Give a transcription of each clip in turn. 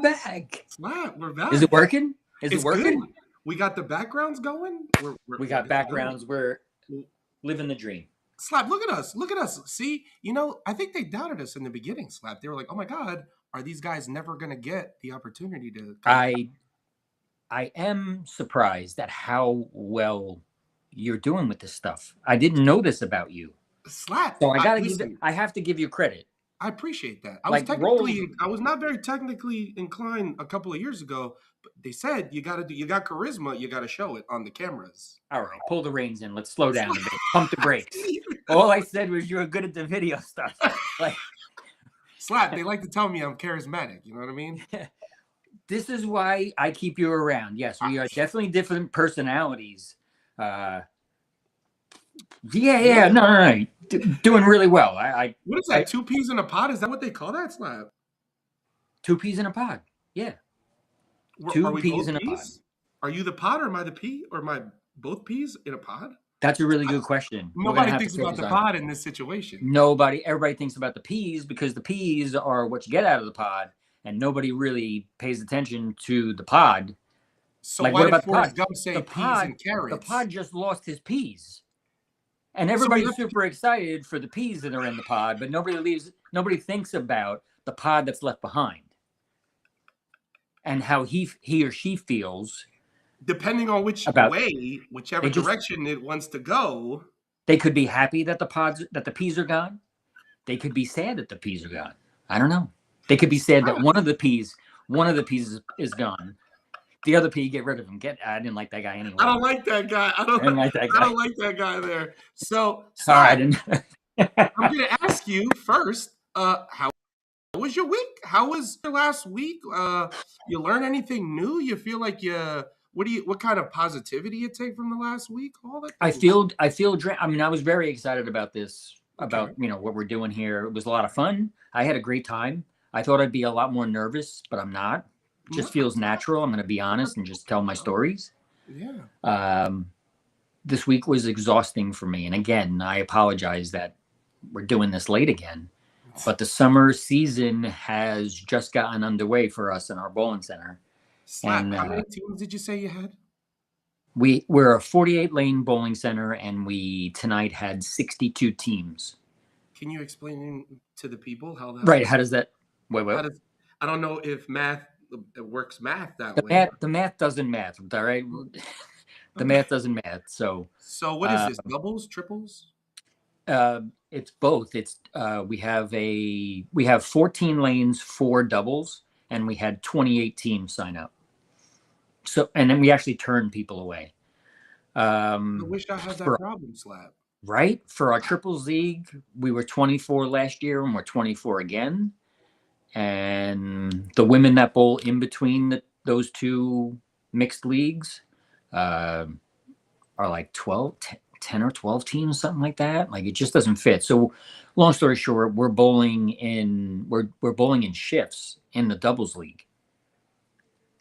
back. Slap, we're back. Is it working? Is It's it working? good. We got the backgrounds going. We got backgrounds. We're living the dream. Slap, look at us. Look at us. See, I think they doubted us in the beginning, Slap. They were like, oh my God, are these guys never going to get the opportunity to come? I am surprised at how well you're doing with this stuff. I didn't know this about you. Slap. So I have to give you credit. I appreciate that. I was not very technically inclined a couple of years ago, but they said you got charisma, you got to show it on the cameras. All right, pull the reins in. Let's slow down a bit. Pump the brakes. All I said was you were good at the video stuff. Slap, they like to tell me I'm charismatic. You know what I mean? This is why I keep you around. Yes, we are definitely different personalities. No. Doing really well. What is that? 2 peas in a pod? Is that what they call that, Slap? 2 peas in a pod. Yeah. Are 2 peas in a pod. Are you the pod, or am I the pea, or am I both peas in a pod? That's a really good question. Nobody thinks about the pod in this situation. Everybody thinks about the peas because the peas are what you get out of the pod, and nobody really pays attention to the pod. So why did Forrest Gump say peas and carrots? The pod just lost his peas. And everybody's super excited for the peas that are in the pod, but nobody thinks about the pod that's left behind and how he or she feels. Depending on whichever direction it wants to go. They could be happy that the peas are gone. They could be sad that the peas are gone. I don't know. They could be sad that one of the peas is gone. The other pea, get rid of him. I didn't like that guy anyway. I don't like that guy. I don't like that guy there. So all right. I'm going to ask you first, how was your week? How was your last week? You learn anything new? You feel like what kind of positivity you take from the last week? All that. I was very excited about this, about what we're doing here. It was a lot of fun. I had a great time. I thought I'd be a lot more nervous, but I'm not. It just feels natural. I'm going to be honest and just tell my stories. Yeah. This week was exhausting for me. And again, I apologize that we're doing this late again, but the summer season has just gotten underway for us in our bowling center. And how many teams did you say you had? We're a 48-lane bowling center, and we tonight had 62 teams. Can you explain to the people how that? Right. How does that? Wait. I don't know if it works that way. The math doesn't math. All right. The math doesn't math. So what is this? Doubles, triples? It's both. It's we have 14 lanes, 4 doubles, and we had 28 teams sign up. So, and then we actually turned people away. I wish I had that problem, Slap. Right? For our triples league, we were 24 last year, and we're 24 again. And the women that bowl in between those two mixed leagues are like 10 or 12 teams, something like that. Like, it just doesn't fit. So long story short, we're bowling in shifts in the doubles league.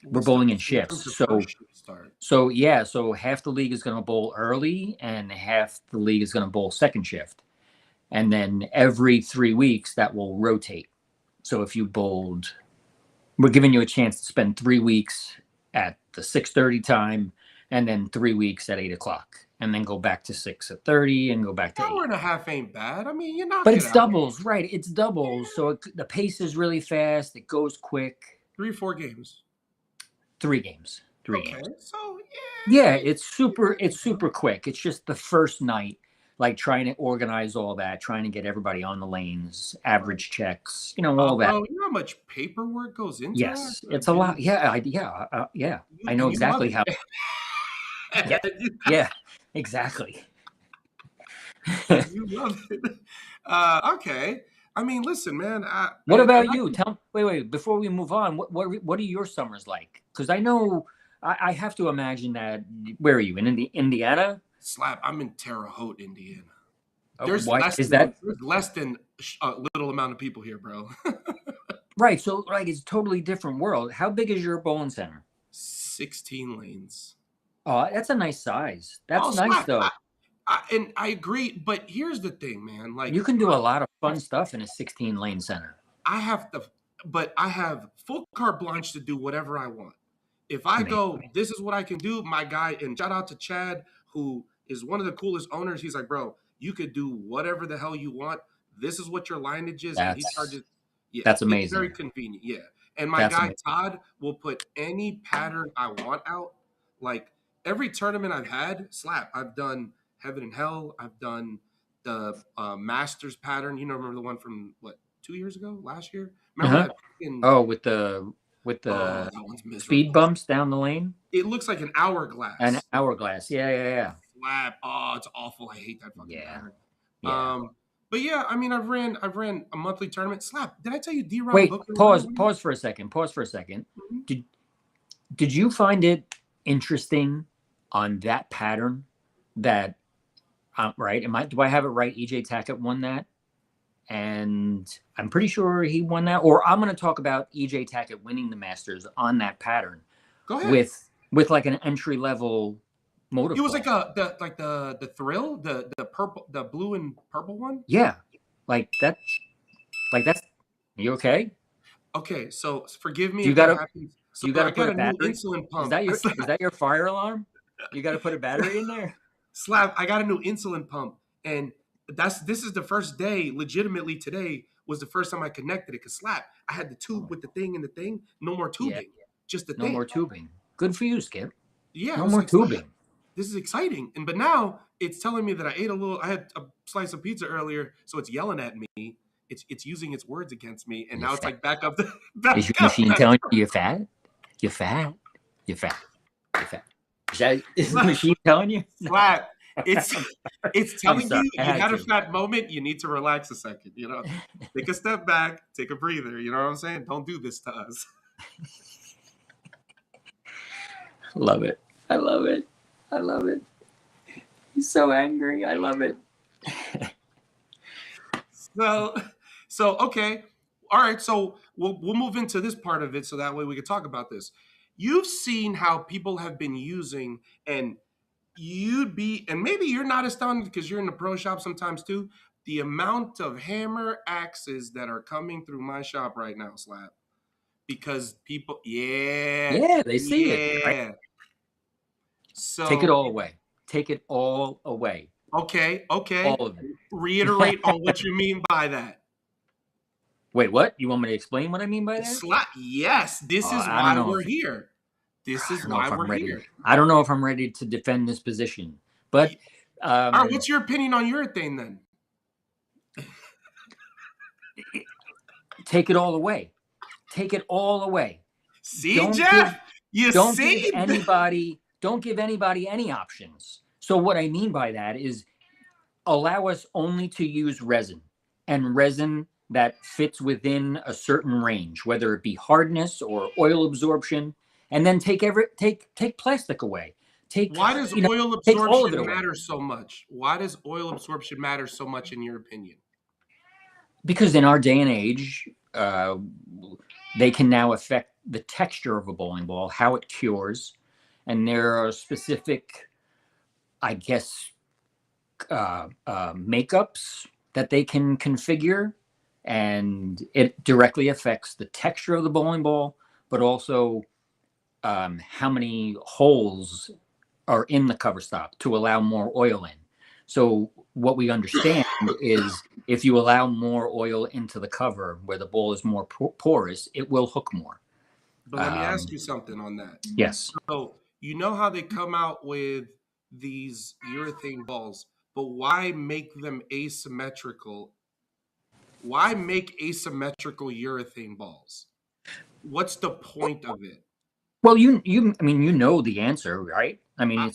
We're bowling in shifts. So half the league is going to bowl early and half the league is going to bowl second shift. And then every 3 weeks that will rotate. So if you bowled, we're giving you a chance to spend 3 weeks at the 6:30 time, and then 3 weeks at 8 o'clock, and then go back to 6 at 30, and go back to 8. Hour and a half ain't bad. I mean, you're not. But it's doubles, right? It's doubles, so the pace is really fast. It goes quick. 3-4 games. 3 games. So yeah, it's super quick. It's just the first night. Like trying to organize all that, trying to get everybody on the lanes, average checks, all that. You know how much paperwork goes into that? Yes, it's a lot. Yeah. I know exactly how. Yeah, exactly. You love it. Okay. I mean, listen, man. What about you? Wait. Before we move on, what are your summers like? Because I know I have to imagine that. Where are you in Indiana? Slap, I'm in Terre Haute, Indiana. There's less than a little amount of people here, bro. Right, so it's a totally different world. How big is your bowling center? 16 lanes. Oh, that's a nice size. That's nice, though. And I agree, but here's the thing, man. Like, you can do a lot of fun stuff in a 16-lane center. I have full carte blanche to do whatever I want. If I go, this is what I can do. My guy, and shout out to Chad, who is one of the coolest owners. He's like, bro, you could do whatever the hell you want. This is what your lineage is, and he That's charges. Yeah, that's it's very amazing. convenient. Yeah, and my That's guy amazing. Todd will put any pattern I want out. Like every tournament I've had, slap. I've done Heaven and Hell. I've done the Masters pattern. You know, remember the one from what 2 years ago, last year? Remember Uh-huh. that? Oh, with the That one's speed miserable. bumps down the lane, It looks like an an hourglass. hourglass. Yeah, yeah, yeah, Slap. Oh, it's awful. I hate that fucking yeah, pattern. yeah. But yeah, I mean, I've ran a monthly tournament. Slap. Did I tell you D-Ron Wait, Booker won? pause for a second. Pause for a second. Mhm. Did you find it interesting on that pattern that right? Do I have it right? EJ Tackett won that, and I'm pretty sure he won that. Or I'm going to talk about EJ Tackett winning the Masters on that pattern Go ahead. with like an entry level motor. It was like the thrill, the purple, the blue and purple one. Yeah, like that. Like that's. You okay? Okay, so forgive me You if that gotta happens. So you I gotta got put a a new battery. insulin Is pump. that your fire alarm? You got to put a battery in there. Slap. I got a new insulin pump, and this is the first day. Legitimately, today was the first time I connected it. Cause slap, I had the tube with the thing and the thing. No more Yeah, tubing, just the no thing. more tubing. Good for you, Skip. Yeah, I No was more like, slap, tubing. this is exciting. And but now it's telling me that I ate a little. I had a slice of pizza earlier, so it's yelling at me. It's using its words against me, and You're now it's fat. like back up. Is your machine telling you you're fat? You're fat. You're fat. You're fat. Is the machine telling you? Slap. It's telling sorry, you I had had a to. fat moment. You need to relax a second. You know, take a step back, take a breather. You know what I'm saying? Don't do this to us. Love it. I love it. I love it. He's so angry. I love it. So okay, all right. So we'll move into this part of it, so that way we can talk about this. You've seen how people have been using, and and maybe you're not astounded because you're in the pro shop sometimes too. The amount of hammer axes that are coming through my shop right now, Slap, because people, Yeah, they see it. Right? yeah. So Take it all away. Take it all away. okay, All of it. reiterate on what you mean by that. Wait, what? You want me to explain what I mean by that? Slap. Yes, this is I don't why know we're if here. This I is don't know why if I'm we're ready. here. I don't know if I'm ready to defend this position. But All right, what's your opinion on urethane then? take it all away. Take it all away. See, Don't Jeff? Don't give anybody any options. So what I mean by that is allow us only to use resin, and resin that fits within a certain range, whether it be hardness or oil absorption, and then take plastic away. Why does oil take all of it absorption away. matter so much? Why does oil absorption matter so much in your opinion? Because in our day and age, they can now affect the texture of a bowling ball, how it cures, and there are specific, I guess, makeups that they can configure, and it directly affects the texture of the bowling ball, but also how many holes are in the cover stop to allow more oil in. So what we understand is if you allow more oil into the cover where the ball is more porous, it will hook more. But let me ask you something on that. Yes. So you know how they come out with these urethane balls, but why make them asymmetrical? Why make asymmetrical urethane balls? What's the point of it? Well, I mean, you know the answer, right? I mean,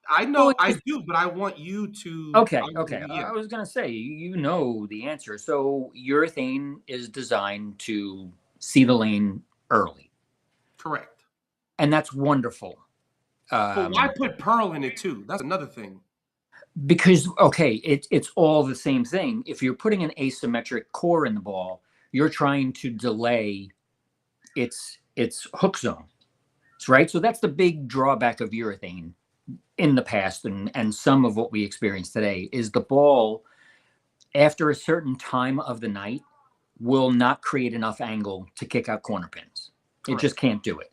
I know I do, but I want you to. Okay. Yeah. I was gonna say, you know the answer. So urethane is designed to see the lane early, Correct. and that's wonderful. But why put pearl in it too? That's another thing. Because it's all the same thing. If you're putting an asymmetric core in the ball, you're trying to delay its hook zone, right? So that's the big drawback of urethane in the past, and some of what we experience today is the ball, after a certain time of the night, will not create enough angle to kick out corner pins. It just Correct. can't do it.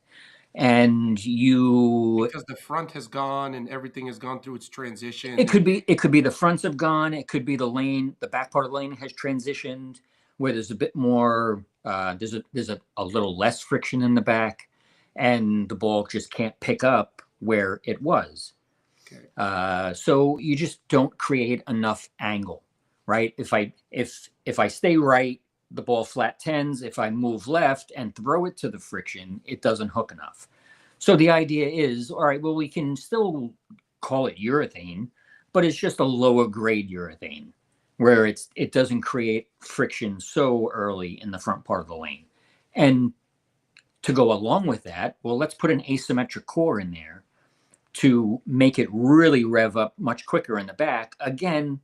And Because the front has gone and everything has gone through its transition. it could be the fronts have gone, it could be the back part of the lane has transitioned where there's a bit more, there's a little less friction in the back, and the ball just can't pick up where it was. Okay. So you just don't create enough angle, right? If I stay right, the ball flat tens. If I move left and throw it to the friction, it doesn't hook enough. So the idea is, all right, well, we can still call it urethane, but it's just a lower grade urethane where it doesn't create friction so early in the front part of the lane. And to go along with that, well, let's put an asymmetric core in there to make it really rev up much quicker in the back. Again,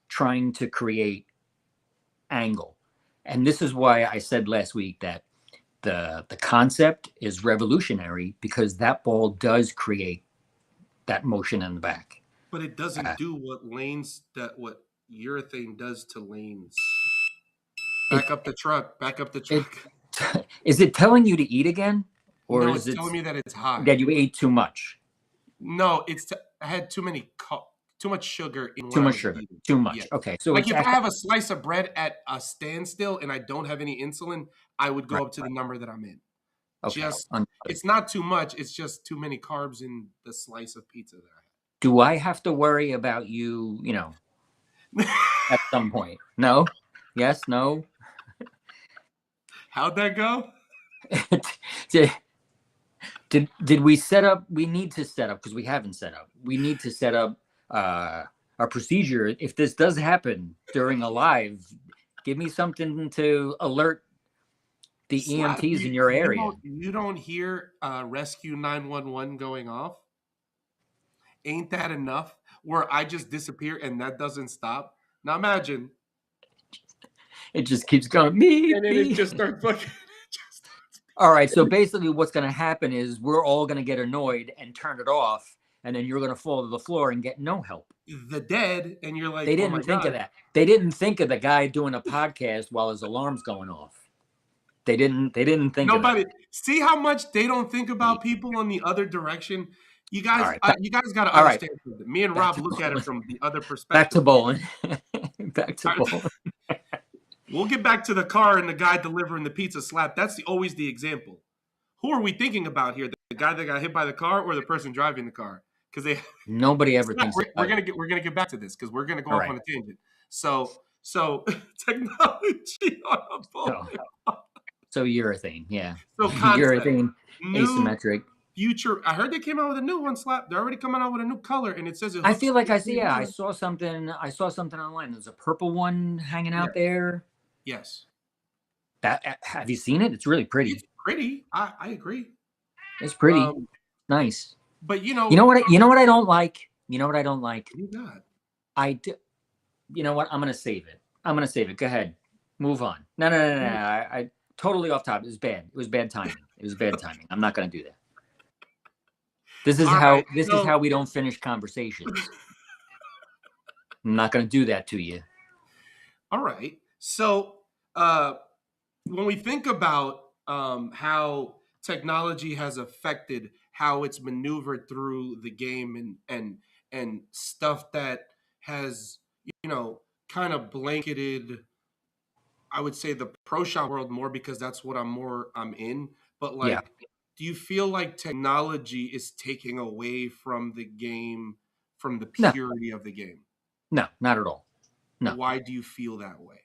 trying to create angle. And this is why I said last week that the concept is revolutionary, because that ball does create that motion in the back. But it doesn't do what urethane does to lanes. Back up the truck. Is it telling you to eat again? Or No, is it's it telling me that it's high. that you ate too much? No, I had too much sugar in what Too I much was sugar. eating. Too much. Yes. Okay. So Like it's if I actually, have a slice of bread at a standstill and I don't have any insulin, I would go Right, up to the number that I'm in. okay. It's not too much. It's just too many carbs in the slice of pizza that Do I have to worry about you, I have. at some point? No? Yes? No? How'd that go? Did we set up? We need to set up, because we haven't set up. We need to set up a procedure. If this does happen during a live, give me something to alert the Slap, EMTs in your area. You don't hear Rescue 911 going off? Ain't that enough? Where I just disappear and that doesn't stop? Now imagine. It just keeps going. Me. And then it just starts fucking. All right. So basically, what's going to happen is we're all going to get annoyed and turn it off, and then you're going to fall to the floor and get no help. The dead, and you're like, They oh didn't my think God. of that. They didn't think of the guy doing a podcast while his alarm's going off. They didn't think Nobody of that. see how much they don't think about people on the other direction. You guys, All right, you guys got to all right. understand something. Me and Back Rob to look at it bowling. from the other Back perspective. to bowling. Back to All right. bowling. We'll get back to the car and the guy delivering the pizza slap. That's always the example. Who are we thinking about here? The guy that got hit by the car or the person driving the car? Because Nobody ever thinks. we're gonna get back to this because we're gonna go All off right. on a tangent. So technology on a bowling. So urethane, yeah. So concept. Urethane, New asymmetric. future. I heard they came out with a new one. Slap. They're already coming out with a new color, and it says it. I hooks feel like I with see. Yeah, I saw something. I saw something online. There's a purple one hanging out there. Yes. That have you seen it? It's really pretty. It's pretty. I agree. It's pretty. Nice. But You know what? You know what I don't like. You know what I don't like. You got. I do. You know what? I'm gonna save it. I'm gonna save it. Go ahead. Move on. No. I totally off topic. It was bad. It was bad timing. It was bad timing. I'm not gonna do that. This is All how. right, This so- is how we don't finish conversations. I'm not gonna do that to you. All right. So when we think about how technology has affected how it's maneuvered through the game and stuff that has kind of blanketed, I would say, the pro shop world more because that's what I'm in. But like, Yeah. do you feel like technology is taking away from the game, from the No. purity of the game? No, not at all. No. Why do you feel that way?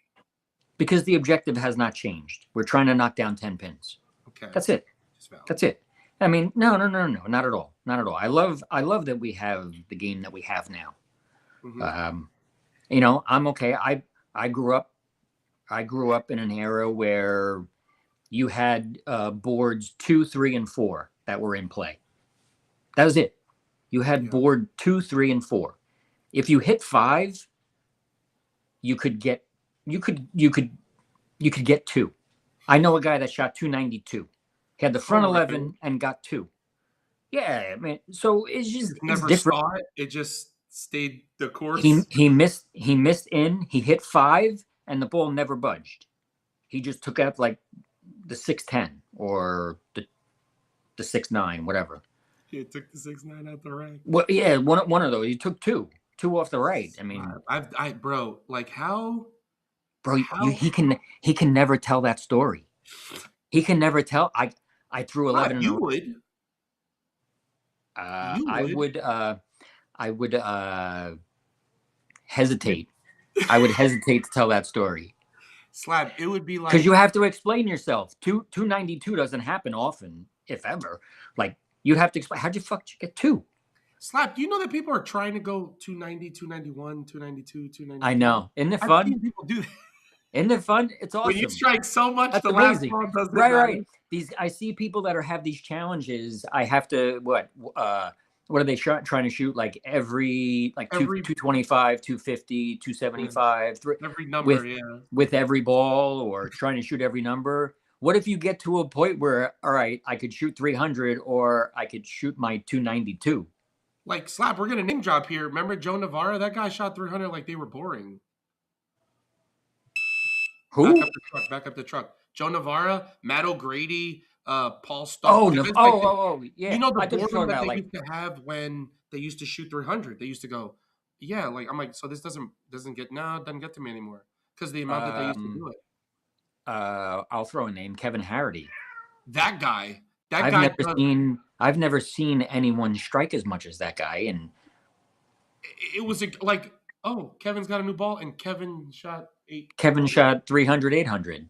Because the objective has not changed. We're trying to knock down 10 pins. Okay. That's it. Just valid. That's it. I mean, no, not at all. Not at all. I love that we have the game that we have now. Mhm. I'm okay. I grew up in an era where you had boards 2, 3, and 4 that were in play. That was it. You had Yeah. board 2, 3, and 4. If you hit 5, you could get 2. I know a guy that shot 292. He had the front Oh, 11 really? and got 2. Yeah, I mean, so it's just it's Never different. saw it. It just stayed the course. He missed in. He hit 5, and the ball never budged. He just took out like the 6'10" or the 6'9", whatever. He took the 6'9" out the right. Well, yeah, one of those. He took two off the right. I mean, Bro, like how bro, how he can never tell that story. He can never tell. I threw 11 in a you row. would. You would. I would hesitate. I would hesitate to tell that story. Slab, it would be like, because you have to explain yourself. 292 doesn't happen often, if ever. Like, you'd have to explain, how'd you get 2? Slap, do you know that people are trying to go 290, 291, 292, 292? I know. Isn't it I've fun? seen people do that. Isn't it fun? It's awesome. When you strike so much, that's the amazing. last ball doesn't right. I see people that have these challenges. I have to what are they trying to shoot? Like every 225, 250, 275, every number, with every ball, or trying to shoot every number. What if you get to a point where, all right, I could shoot 300 or I could shoot my 292? Like, Slap, we're going to name drop here. Remember Joe Navarro? That guy shot 300 like they were boring. Who? Back up the truck. Joe Navarro, Matt O'Grady, Paul Stoll. Oh, yeah. You know the boredom that they used to have when they used to shoot 300. They used to go, yeah, like, I'm like, so this doesn't get to me anymore because the amount that they used to do it. I'll throw a name, Kevin Harity. That guy. I've never seen anyone strike as much as that guy, and it was like, oh, Kevin's got a new ball, and Kevin shot 300, 800,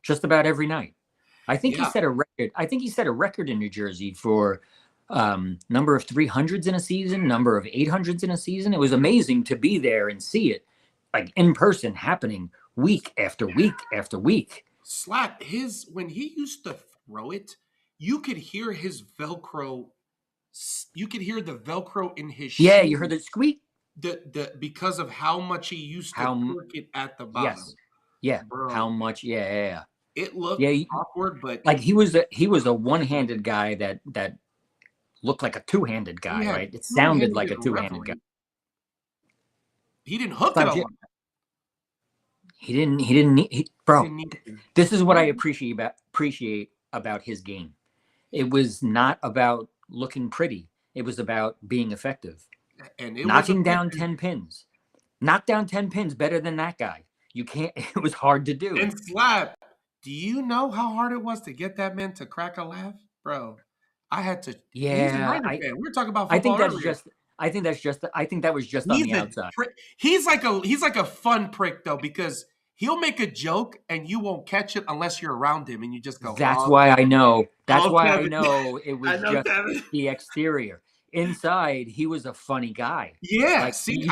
just about every night. I think he set a record. I think he set a record in New Jersey for number of 300s in a season, number of 800s in a season. It was amazing to be there and see it, like in person, happening week after week after week. Slap, when he used to throw it, you could hear his Velcro. You could hear the Velcro in his shoe. Yeah, you heard the squeak. Because of how much he used to work it at the bottom. Yes. Yeah. Bro. How much? Yeah. It looked awkward, but like he was a one-handed guy that looked like a two-handed guy, right? It sounded like a two-handed guy. He didn't hook it a lot. He didn't. Bro, this is what I appreciate about his game. It was not about looking pretty. It was about being effective. And knocking down 10 pins. Knock down 10 pins better than that guy. You can't. It was hard to do. And Slap, do you know how hard it was to get that man to crack a laugh, bro? I had to. Yeah, we were talking about football earlier. I think that was just on the outside. He's like a fun prick though, because he'll make a joke and you won't catch it unless you're around him and you just go. That's why I know. That's why I know it was just the exterior. Inside, he was a funny guy. Yeah, like, see, you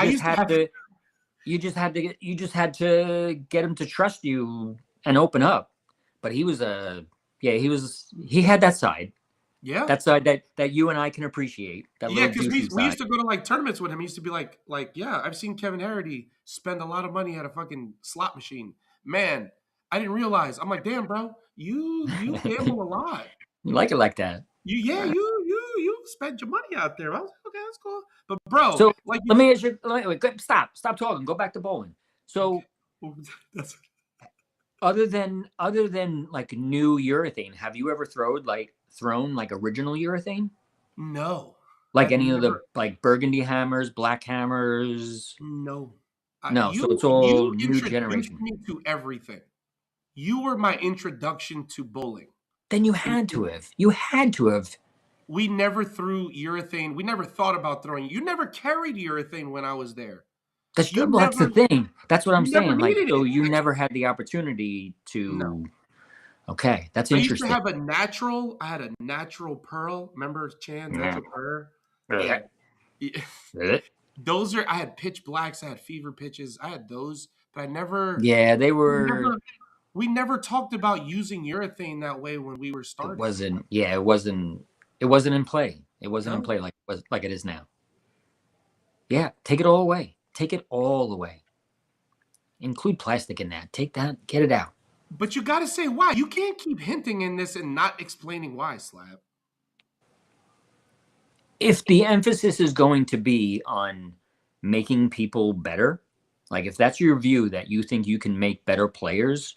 just had to get him to trust you and open up. But he had that side. Yeah, that side that you and I can appreciate. Because we used to go to like tournaments with him. He used to be like, I've seen Kevin Harity spend a lot of money at a fucking slot machine. Man, I didn't realize. I'm like, damn, bro, you gamble a lot. You like it like that. You spend your money out there. I was like, okay, that's cool. But bro, so let me ask you. Stop talking. Go back to bowling. So, other than like new urethane, have you ever thrown like original urethane? No. Like any of the like burgundy hammers, black hammers? No. So it's all new generation. Me to everything. You were my introduction to bowling. Then you had to have. You had to have. We never threw urethane. We never thought about throwing. You never carried urethane when I was there. That's the thing. That's what I'm saying. Like, so you never had the opportunity to. No. Okay, that's interesting. I had a natural pearl. Remember Chan? Natural pearl. Yeah. Those I had pitch blacks. I had fever pitches. I had those, but I never. Yeah, they were. We never talked about using urethane that way when we were starting. It wasn't. Yeah, it wasn't in play. It wasn't in play like it is now. Yeah, take it all away. Take it all away. Include plastic in that. Take that. Get it out. But you got to say why. You can't keep hinting in this and not explaining why, Slab. If the emphasis is going to be on making people better, like if that's your view that you think you can make better players,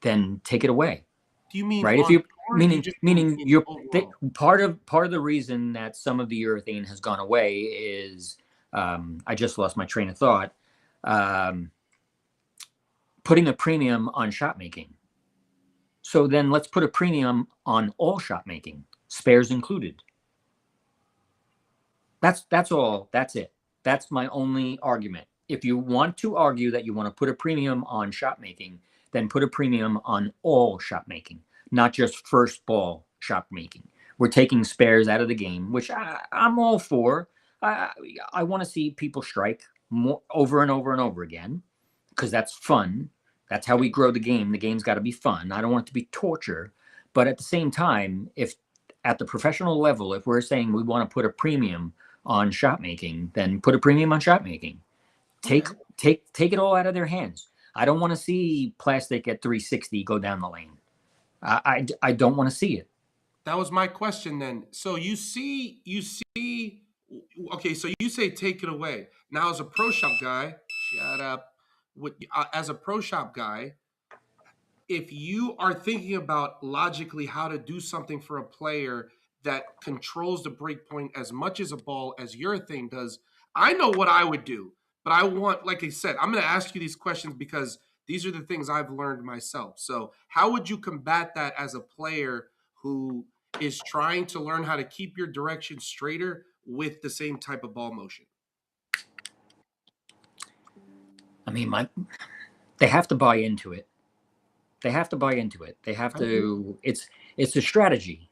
then take it away. Do you mean Right? If on you tour? You just mean in you're overall? part of the reason that some of the urethane has gone away is I just lost my train of thought. Um, Putting a premium on shot making. So then let's put a premium on all shot making, spares included. That's all. That's it. That's my only argument. If you want to argue that you want to put a premium on shot making, then put a premium on all shot making, not just first ball shot making. We're taking spares out of the game, which I'm all for. I, I want to see people strike more over and over and over again because that's fun. That's how we grow the game. The game's got to be fun. I don't want it to be torture. But at the same time, if at the professional level, if we're saying we want to put a premium on shot making, then put a premium on shot making. Take it all out of their hands. I don't want to see plastic at 360 go down the lane. I don't want to see it. That was my question then. So okay, so you say take it away. Now as a pro shop guy, shut up. As a pro shop guy, if you are thinking about logically how to do something for a player that controls the break point as much as a ball as urethane does, I know what I would do. But I want, like I said, I'm going to ask you these questions because these are the things I've learned myself. So, how would you combat that as a player who is trying to learn how to keep your direction straighter with the same type of ball motion? I mean, they have to buy into it. They have to buy into it. They have to. It's a strategy,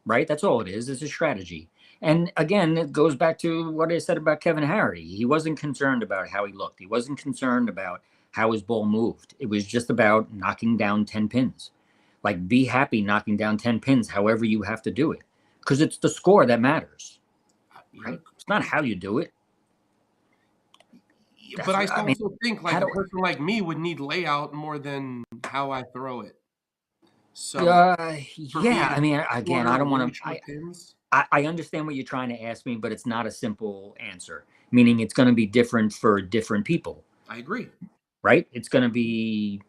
right? That's all it is. It's a strategy. And again, it goes back to what I said about Kevin Harry. He wasn't concerned about how he looked. He wasn't concerned about how his ball moved. It was just about knocking down 10 pins. Like, be happy knocking down 10 pins, however you have to do it, because it's the score that matters, right? It's not how you do it. But I also think like a person like me would need layout more than how I throw it. So yeah, I mean, again, I don't want to. Pins. I understand what you're trying to ask me, but it's not a simple answer. Meaning, it's going to be different for different people. I agree. Right? It's going to be.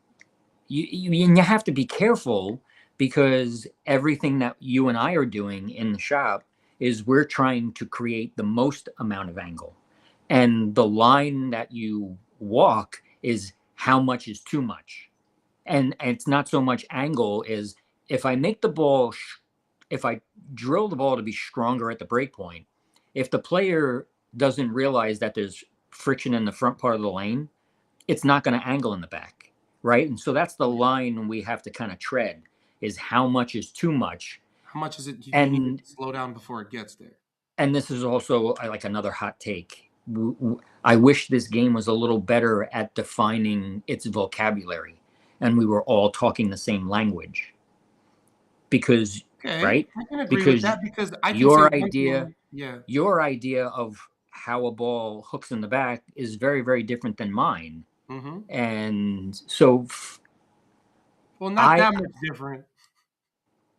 You have to be careful because everything that you and I are doing in the shop is we're trying to create the most amount of angle. And the line that you walk is how much is too much. And it's not so much angle as if I make the ball, if I drill the ball to be stronger at the break point, if the player doesn't realize that there's friction in the front part of the lane, it's not going to angle in the back. Right. And so that's the line we have to kind of tread is how much is too much. How much is it? You need to slow down before it gets there. And this is also like another hot take. I wish this game was a little better at defining its vocabulary and we were all talking the same language. Because, right? I can agree with that because I can your idea of how a ball hooks in the back is very, very different than mine. Mm-hmm. And so, not that much different.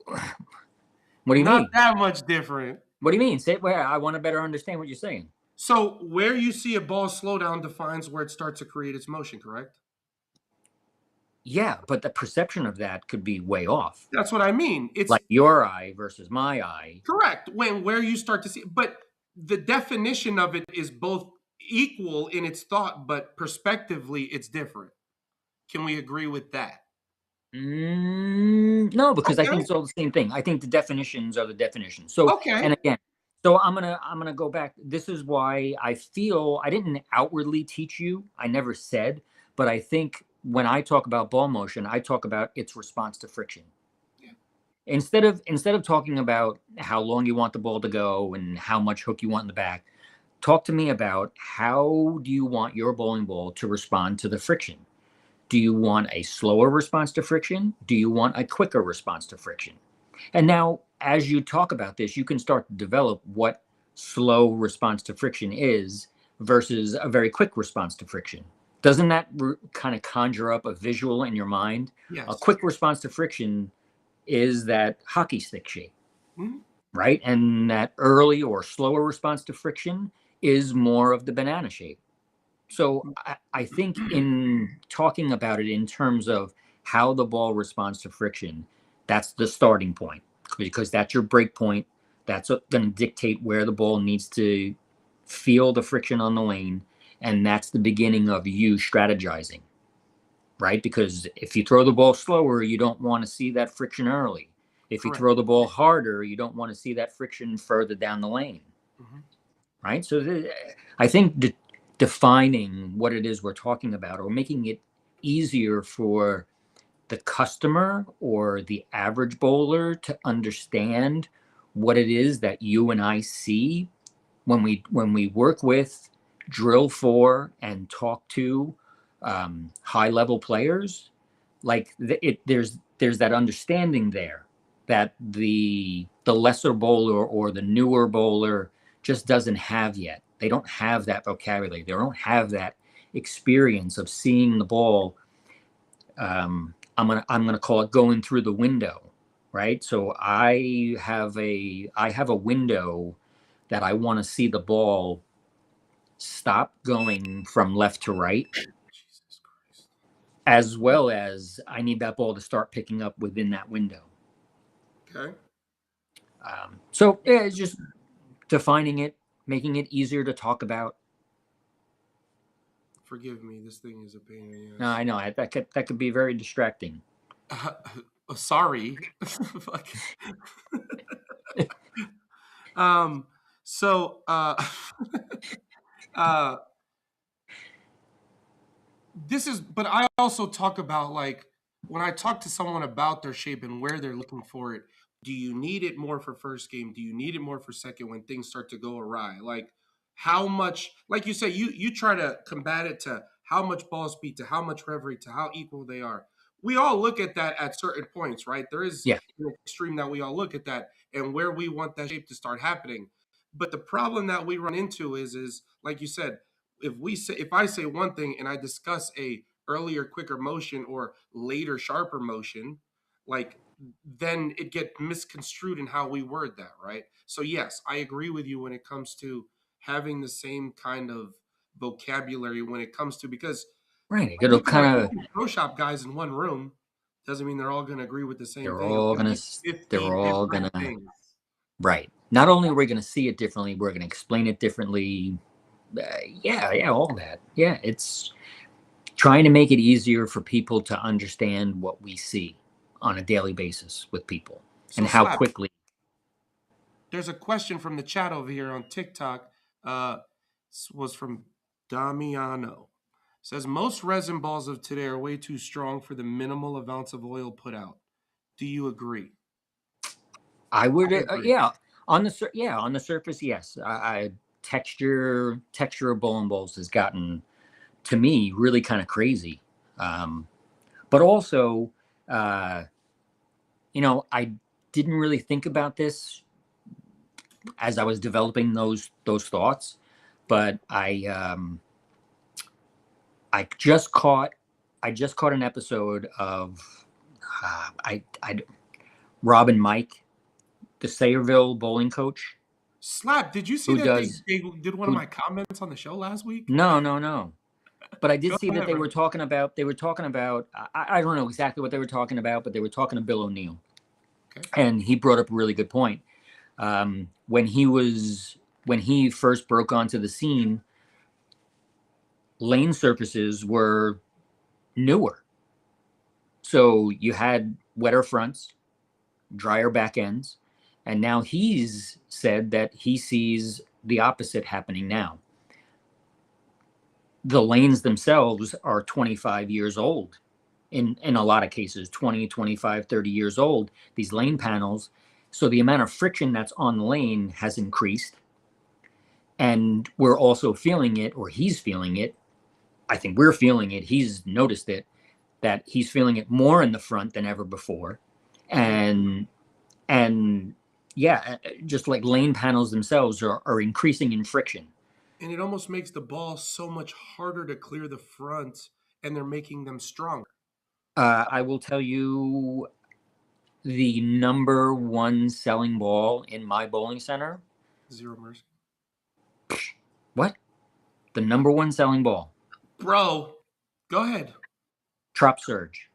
What do you mean? Not that much different. What do you mean? Say it where I want to better understand what you're saying. So where you see a ball slow down defines where it starts to create its motion, correct? Yeah, but the perception of that could be way off. That's what I mean. It's like your eye versus my eye. Correct. Where you start to see, but the definition of it is both equal in its thought, but perspectively it's different. Can we agree with that? No, because I think it's all the same thing. I think the definitions are the definitions. So, and again, so I'm gonna go back. This is why I feel I didn't outwardly teach you. I never said, but I think when I talk about ball motion, I talk about its response to friction. Yeah. Instead of talking about how long you want the ball to go and how much hook you want in the back, talk to me about how do you want your bowling ball to respond to the friction? Do you want a slower response to friction? Do you want a quicker response to friction? And now, as you talk about this, you can start to develop what slow response to friction is versus a very quick response to friction. Doesn't that kind of conjure up a visual in your mind? Yes. A quick response to friction is that hockey stick shape, right? And that early or slower response to friction is more of the banana shape. So I think in talking about it in terms of how the ball responds to friction. That's the starting point, because that's your break point. That's going to dictate where the ball needs to feel the friction on the lane. And that's the beginning of you strategizing, right? Because if you throw the ball slower, you don't want to see that friction early. If you Correct. throw the ball harder, you don't want to see that friction further down the lane, Mhm. right? So I think defining what it is we're talking about, or making it easier for the customer or the average bowler to understand what it is that you and I see when we work with, drill for, and talk to high level players. Like there's that understanding there that the lesser bowler or the newer bowler just doesn't have yet. They don't have that vocabulary. They don't have that experience of seeing the ball. I'm gonna call it going through the window, right? So I have a window that I want to see the ball stop going from left to right, Jesus Christ. as well as I need that ball to start picking up within that window. Okay. So yeah, it's just defining it, making it easier to talk about. Forgive me. This thing is a pain in the No, ass. I know that could be very distracting. Sorry. Fuck. um. So. Uh. This is. But I also talk about, like, when I talk to someone about their shape and where they're looking for it. Do you need it more for first game? Do you need it more for second when things start to go awry? Like, how much? Like you say, you try to combat it to how much ball speed, to how much rev rate, to how equal they are. We all look at that at certain points, right? There is Yeah, an extreme that we all look at that and where we want that shape to start happening. But the problem that we run into is like you said, if I say one thing and I discuss a earlier quicker motion or later sharper motion, like, then it get misconstrued in how we word that, right? So yes, I agree with you when it comes to having the same kind of vocabulary when it comes to, because right. you It'll can have kind of 50 pro shop guys in one room, doesn't mean they're all going to agree with the same they're thing. It's all going to gonna be 50 they're all different gonna things. right. Not only are we gonna see it differently, we're gonna explain it differently. Yeah, all that. Yeah, it's trying to make it easier for people to understand what we see on a daily basis with people So and how Slap, quickly. there's a question from the chat over here on TikTok. Was from Damiano. Says most resin balls of today are way too strong for the minimal amounts of oil put out. Do you agree? I would, I agree. yeah, on the surface, yes. I texture of bowling balls has gotten to me really kind of crazy, but also, uh, I didn't really think about this as I was developing those thoughts, but I just caught an episode of I Rob and Mike, the Sayreville bowling coach, Slap, did you see who that does they did one of who my comments on the show last week? no. But I did Go see that ahead, bro. they were talking about I don't know exactly what they were talking about, but they were talking to Bill O'Neill, Okay. and he brought up a really good point. When he first broke onto the scene, lane surfaces were newer. So you had wetter fronts, drier back ends, and now he's said that he sees the opposite happening now. The lanes themselves are 25 years old in a lot of cases, 20, 25, 30 years old, these lane panels. So the amount of friction that's on the lane has increased. And we're also feeling it, or he's feeling it. I think we're feeling it. He's noticed it, that he's feeling it more in the front than ever before. And yeah, just like lane panels themselves are increasing in friction. And it almost makes the ball so much harder to clear the front, and they're making them stronger. I will tell you the number one selling ball in my bowling center. Zero mercy. What? The number one selling ball? Bro, go ahead. Trop Surge.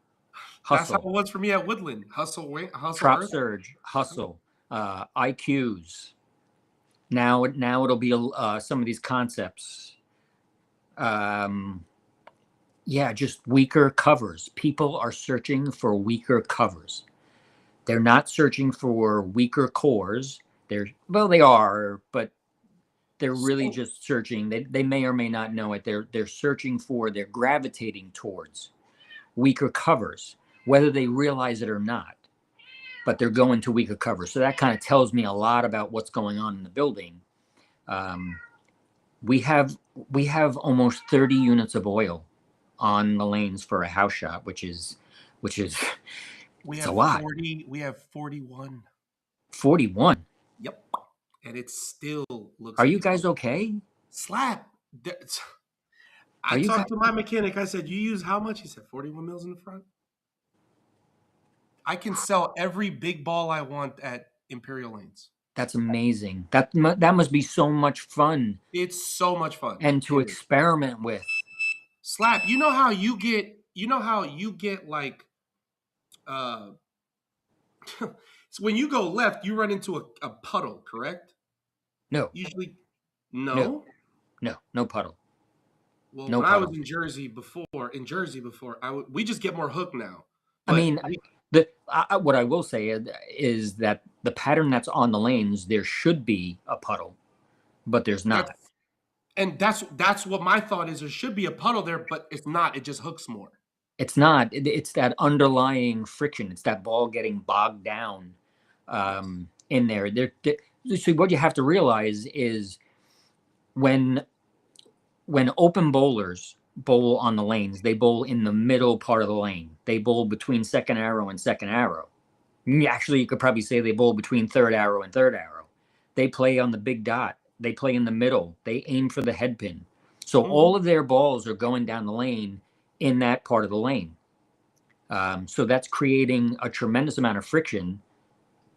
That's how it Hustle, was for me at Woodland. Hustle Trop Earth. Surge, Hustle, IQs. Now it'll be some of these concepts. Um, yeah, just weaker covers. People are searching for weaker covers. They're not searching for weaker cores. They are, but they're really So just searching. They may or may not know it. They're searching for. They're gravitating towards weaker covers, whether they realize it or not. But they're going to weaker covers. So that kind of tells me a lot about what's going on in the building. Um, we have almost 30 units of oil on the lanes for a house shot, which is we it's a have lot. 40. We have 41. 41. Yep. And it still looks Are like you it's guys okay? slap. I Are you guys? talked to my mechanic. I said, "You use how much?" He said, 41 mils in the front. I can sell every big ball I want at Imperial Lanes. That's amazing. That must be so much fun It's so much fun. and to It is. experiment with. Slap. You know how you get. You know how you get like. So when you go left, you run into a puddle, correct? No, Usually, no, no. no puddle, Well, no when I was puddle. in Jersey before, we just get more hook now. I But mean, what I will say is that the pattern that's on the lanes, there should be a puddle, but there's that's not. that's what my thought is. There should be a puddle there, but it's not. It just hooks more. It's not. It's that underlying friction. It's that ball getting bogged down Yes. in there. So what you have to realize is when open bowlers bowl on the lanes, they bowl in the middle part of the lane. They bowl between second arrow and second arrow. Actually, you could probably say they bowl between third arrow and third arrow. They play on the big dot. They play in the middle. They aim for the head pin. So Mhm. all of their balls are going down the lane in that part of the lane. So that's creating a tremendous amount of friction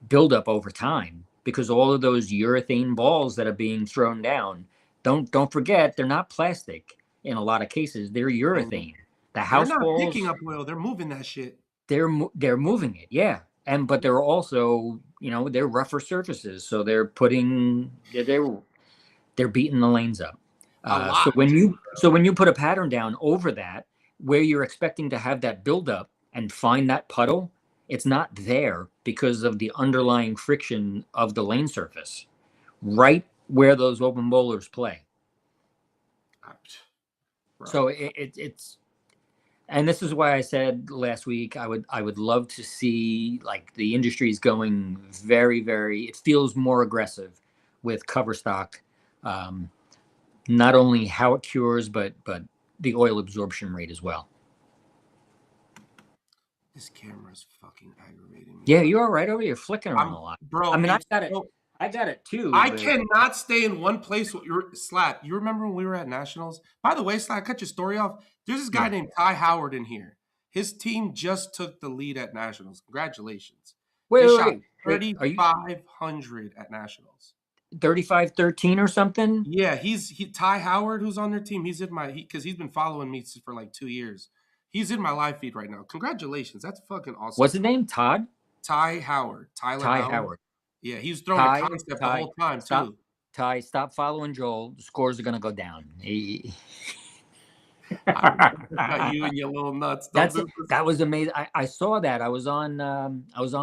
buildup over time because all of those urethane balls that are being thrown down, don't forget they're not plastic in a lot of cases. They're And urethane. The they're house not picking balls, up oil. They're moving that shit. they're moving it, yeah. But they're also, they're rougher surfaces, so they're beating the lanes up. A So lot when too, you bro. put a pattern down over that, where you're expecting to have that buildup and find that puddle, it's not there because of the underlying friction of the lane surface, right where those open bowlers play. Bro. So it's, and this is why I said last week I would love to see like the industry is going very, very. It feels more aggressive with cover stock. Not only how it cures, but the oil absorption rate as well. This camera's fucking aggravating me, Yeah, bro. you're all right over here flickering them I'm a lot. I bro, mean, it's so I got it too, I but cannot stay in one place with your slap. You remember when we were at Nationals? By the way, Slap, cut your story off. There's this guy yeah. named Ty Howard in here. His team just took the lead at Nationals. Congratulations. Wait, They wait, shot wait, wait. Are you 3,500 at Nationals. 35-13 or something? Yeah, Ty Howard, who's on their team. He's in my because he's been following me for like 2 years. He's in my live feed right now. Congratulations, that's fucking awesome. What's his name? Todd? Ty Howard, Tyler Ty Howard. Howard. Yeah, he was throwing a concept the Ty, whole time stop. too. Ty, stop following Joel. The scores are gonna go down. Got you and your little nuts. Don't That's do this. that was amazing. I saw that. I was on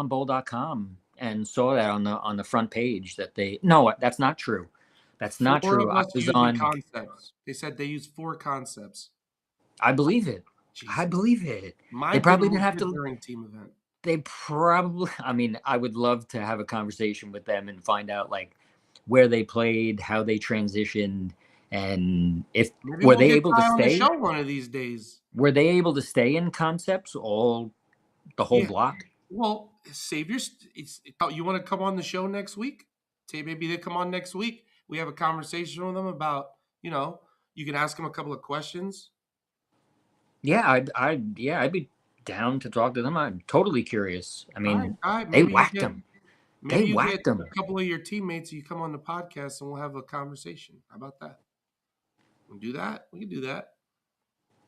bowl.com and saw that on the front page that they no, that's not true. That's not Four true. of I us was using on concepts. They said they used 4 concepts. I believe it. I Jesus. believe it. They Mine probably didn't didn't look have good to during team event. they probably I mean, I would love to have a conversation with them and find out like where they played, how they transitioned, and if Maybe were we'll they get able to Ty on the stay? show one of these days. Were they able to stay in concepts all the whole Yeah. block? Well, you want to come on the show next week? Say maybe they come on next week. We have a conversation with them about, you can ask them a couple of questions. Yeah, I'd be down to talk to them. I'm totally curious. I mean, All right. they whacked them. They Maybe you get whacked them. a couple of your teammates. You come on the podcast and we'll have a conversation. How about that? We can do that.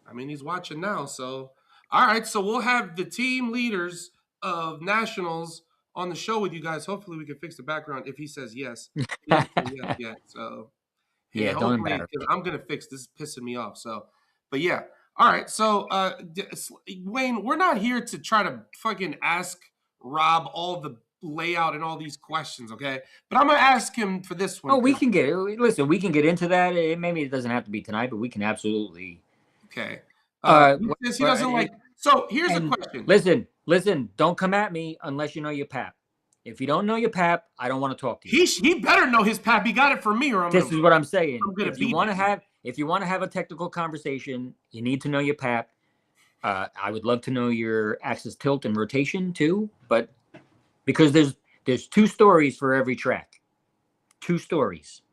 I mean, he's watching now, so All right, so we'll have the team leaders of nationals on the show with you guys. Hopefully, we can fix the background if he says yes. He hasn't said yes yet, so yeah, Yeah, don't hopefully, embarrass because me. I'm gonna fix this. Is pissing me off. So, but yeah, all right. So, Wayne, we're not here to try to fucking ask Rob all the layout and all these questions, okay? But I'm gonna ask him for this one. Oh, we can get listen. We can get into that. Maybe it doesn't have to be tonight, but we can absolutely. Okay. He What, says he doesn't like. So here's a and question. listen. Don't come at me unless you know your pap. If you don't know your pap, I don't want to talk to you. He better know his pap. He got it from me, or This is what I'm saying. I'm gonna If you beat want to him. have a technical conversation, you need to know your pap. I would love to know your axis tilt and rotation too, but because there's 2 stories for every track. 2 stories.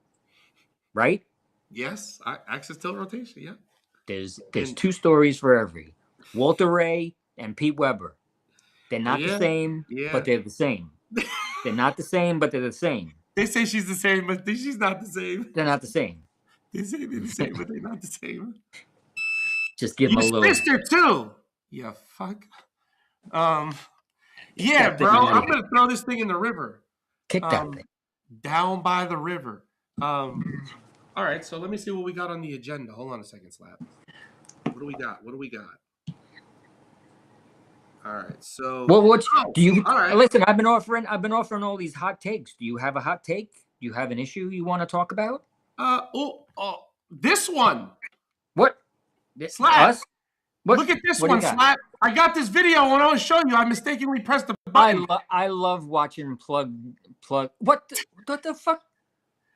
Right? Yes, axis tilt rotation. Yeah. There's 2 stories for every. Walter Ray and Pete Weber. They're not the same, but they're the same. They're not the same, but they're the same. They say she's the same, but she's not the same. They're not the same. They say they're the same, but they're not the same. Just give them a little. Sister too. Yeah, fuck. Yeah, bro. I'm gonna throw this thing in the river. Kick that thing. Down by the river. All right, so let me see what we got on the agenda. Hold on a second, Slap. What do we got? All right, so well, do you listen? I've been offering all these hot takes. Do you have a hot take? Do you have an issue you want to talk about? This one. What? Slap. Us? What? Look at this one, Slap. I got this video when I was showing you. I mistakenly pressed the button. I love watching plug. What the fuck?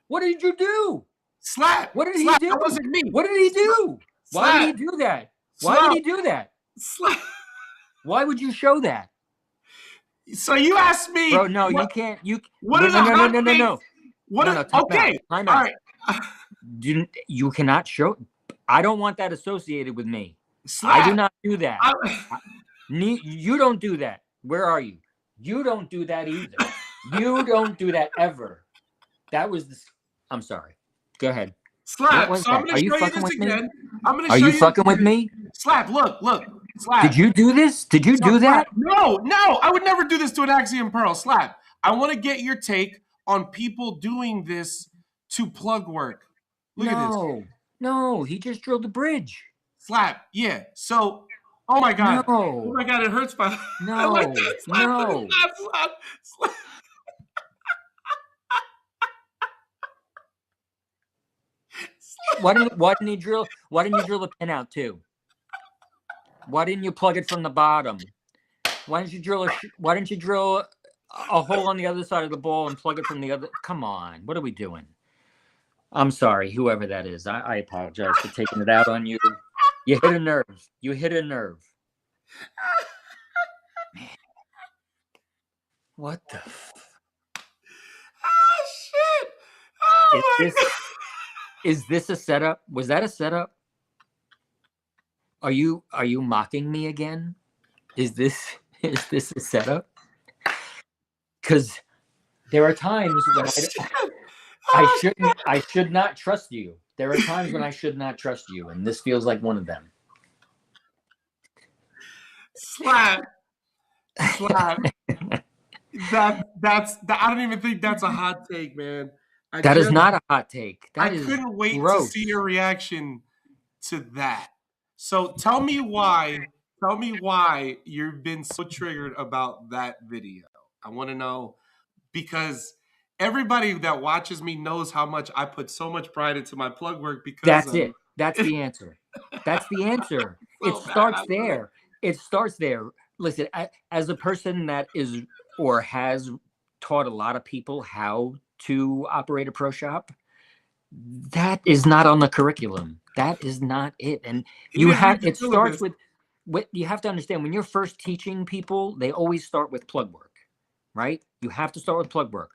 What did you do? Slap. What did he do? That wasn't me. What did he do? Slap. Why did he do that? Why would he do that? Slap. Why would you show that? So you asked me, bro. No, you can't. No. What? No, okay. Time all out. right. You cannot show. I don't want that associated with me. Slap. I do not do that. You don't do that. Where are you? You don't do that either. You don't do that ever. That was the. I'm sorry. Go ahead. Slap. So I'm going to show you this again. Are you fucking with me? Slap. Look. Slap. Did you do this? Did you do that? No. I would never do this to an Axiom Pearl. Slap. I want to get your take on people doing this to plug work. Look at this. No, he just drilled the bridge. Slap. Yeah. So, oh my God. No. Oh my God, it hurts my. No. I like that. Slap. No. Slap. Why didn't you drill the pin out too? Why didn't you plug it from the bottom? Why didn't you drill a hole on the other side of the ball and plug it from the other? Come on, what are we doing? I'm sorry, whoever that is. I apologize for taking it out on you. You hit a nerve. Man. What the? Oh shit! Oh my God. Is this a setup? Was that a setup? Are you mocking me again? Is this a setup? Because there are times when I should not trust you. There are times when I should not trust you, and this feels like one of them. Slap. That's I don't even think that's a hot take, man. That is not a hot take. I couldn't wait to see your reaction to that. So tell me why you've been so triggered about that video. I want to know, because everybody that watches me knows how much I put so much pride into my plug work. Because that's it. That's the answer. That's the answer. It starts there. It starts there. Listen, as a person that is or has taught a lot of people how to operate a pro shop, that is not on the curriculum. That is not it. And you have to understand, when you're first teaching people, they always start with plug work, right? You have to start with plug work.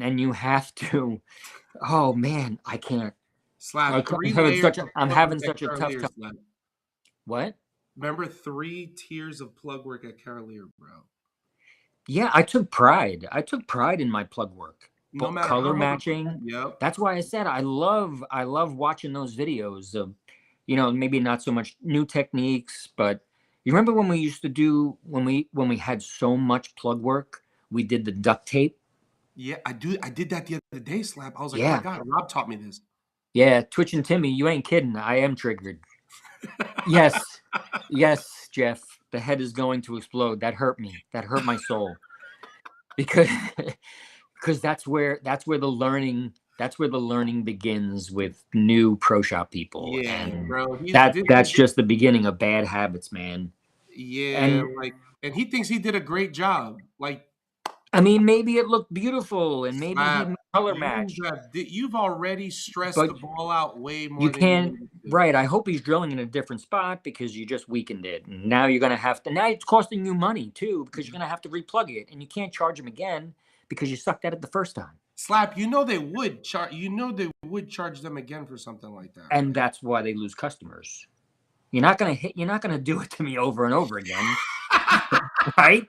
And you have to, oh man, I can't. Slap. I'm having such a tough time. What? Remember 3 tiers of plug work at Carolier, bro. Yeah, I took pride. In my plug work. No matter color matching. Yep. That's why I said I love watching those videos of, maybe not so much new techniques, but You remember when we used to do when we had so much plug work, we did the duct tape. Yeah, I do. I did that the other day, Slap. I was like, oh my Yeah, god, Rob taught me this. yeah. Twitch and Timmy, you ain't kidding. I am triggered. Yes, yes, Jeff. The head is going to explode. That hurt me. That hurt my soul because because that's where the learning begins with new pro shop people, Yeah, and bro. He's that's just the beginning of bad habits, man. yeah, And like, and he thinks he did a great job. Like, I mean, maybe it looked beautiful, and maybe he Slap, color matched, you've already stressed but the ball out way you more than you can't. needed to. Right? I hope he's drilling in a different spot because you just weakened it, and now you're gonna have to. Now it's costing you money too because you're gonna have to replug it, and you can't charge him again because you sucked at it the first time. Slap, they would charge them again for something like that, And right? that's why they lose customers. You're not gonna do it to me over and over again, right?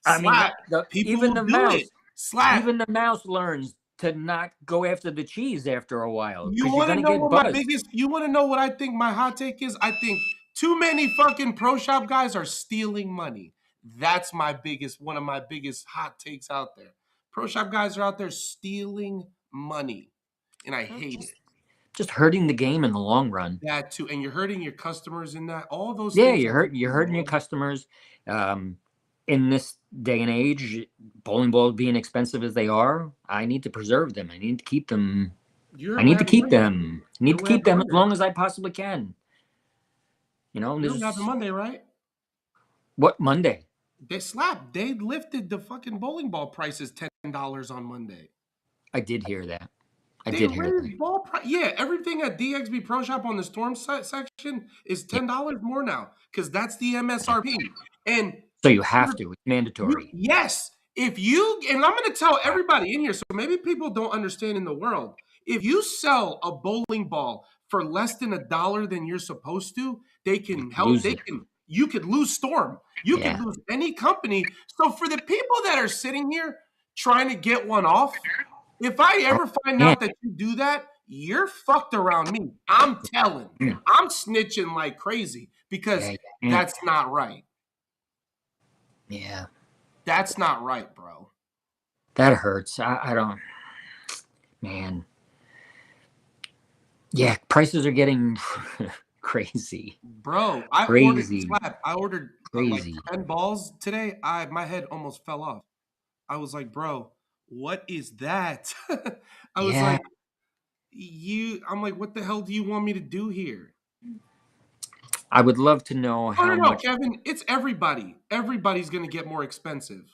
I mean, Slap, people even will the do it. mouse, Slap. even the mouse learns to not go after the cheese after a while You because you're want to gonna know get what my buzzed. biggest? You want to know what I think my hot take is? I think too many fucking pro shop guys are stealing money. That's one of my biggest hot takes out there. Pro shop guys are out there stealing money, and I hate Just, it. just hurting the game in the long run. That too, and you're hurting your customers in that. All those Yeah, things. you're hurting your customers. Um, in this day and age, bowling balls being expensive as they are, I need to preserve them. I need to keep them. You I heard what need to happened keep Monday. them. I You need heard to what keep happened them as Monday. long as I possibly can. You heard what There's happened Monday, right? what Monday. They slapped. They lifted the fucking bowling ball prices $10 on Monday. I did hear that. I They did hear that. raised ball price. Yeah, everything at DXB Pro Shop on the Storm section is Yeah. $10 more now because that's the MSRP. And So you have to. It's mandatory. yes, if you and I'm going to tell everybody in here, so maybe people don't understand in the world. If you sell a bowling ball for less than $1 than you're supposed to, they You can help. lose They it. can. You could lose Storm. You could Yeah. lose any company. So for the people that are sitting here trying to get one off, if I ever find Yeah. out that you do that, you're fucked around me. I'm telling. Yeah. I'm snitching like crazy because Yeah. that's not right. Yeah. That's not right, bro. That hurts. I don't. Man. Yeah. Prices are getting crazy. Bro, I ordered Crazy. slap. I ordered like Crazy. 10 balls today. My head almost fell off. I was like, bro, what is that? I was Yeah. like, I'm like, what the hell do you want me to do here? I would love to know No, how no, much. Kevin. It's everybody. Everybody's gonna get more expensive.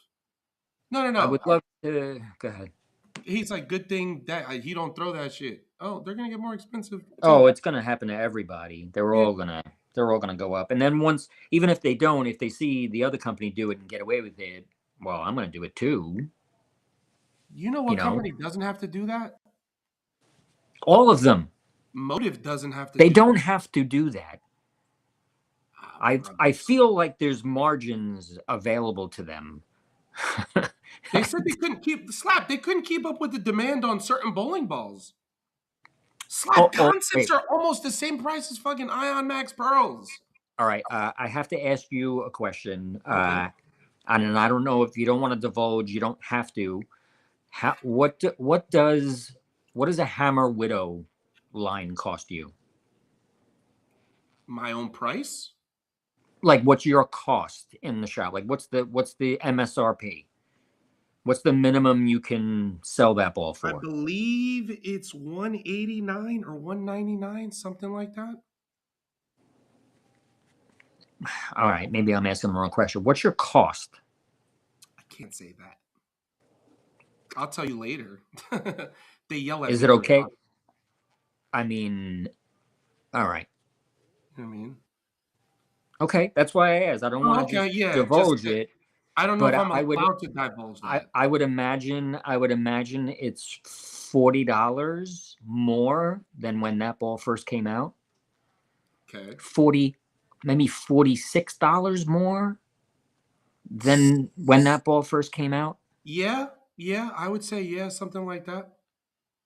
No, no, I no. would love to. Go ahead. He's like, good thing that he don't throw that shit. Oh, they're gonna get more expensive too. Oh, it's gonna happen to everybody. They're Yeah. all gonna. They're all gonna go up. And then once, even if they don't, if they see the other company do it and get away with it, well, I'm gonna do it too. You know You what know, company doesn't have to do that? all of them. Motive doesn't have to They do don't have to do that. that. I feel like there's margins available to them. They said they couldn't keep the slap. They couldn't keep up with the demand on certain bowling balls. Slap concepts wait. are almost the same price as fucking Ion Max Pearls. All right. I have to ask you a question. Okay. And I don't know if you don't want to divulge. You don't have to. What does a Hammer Widow line cost you? My own price? Like, what's your cost in the shop? Like, what's the MSRP? What's the minimum you can sell that ball I for? believe it's 189 or 199, something like that. All right, maybe I'm asking the wrong question. What's your cost? I can't say that. I'll tell you later. They yell at Is me it for okay? talking. I mean, all right. You know what I mean? Okay, that's why I asked. I don't want to Okay, just yeah. divulge it, I don't know but if I'm I would allowed to divulge that. I would imagine it's $40 more than when that ball first came out. Okay. 40, maybe $46 more than when that ball first came out. Yeah, I would say yeah, something like that.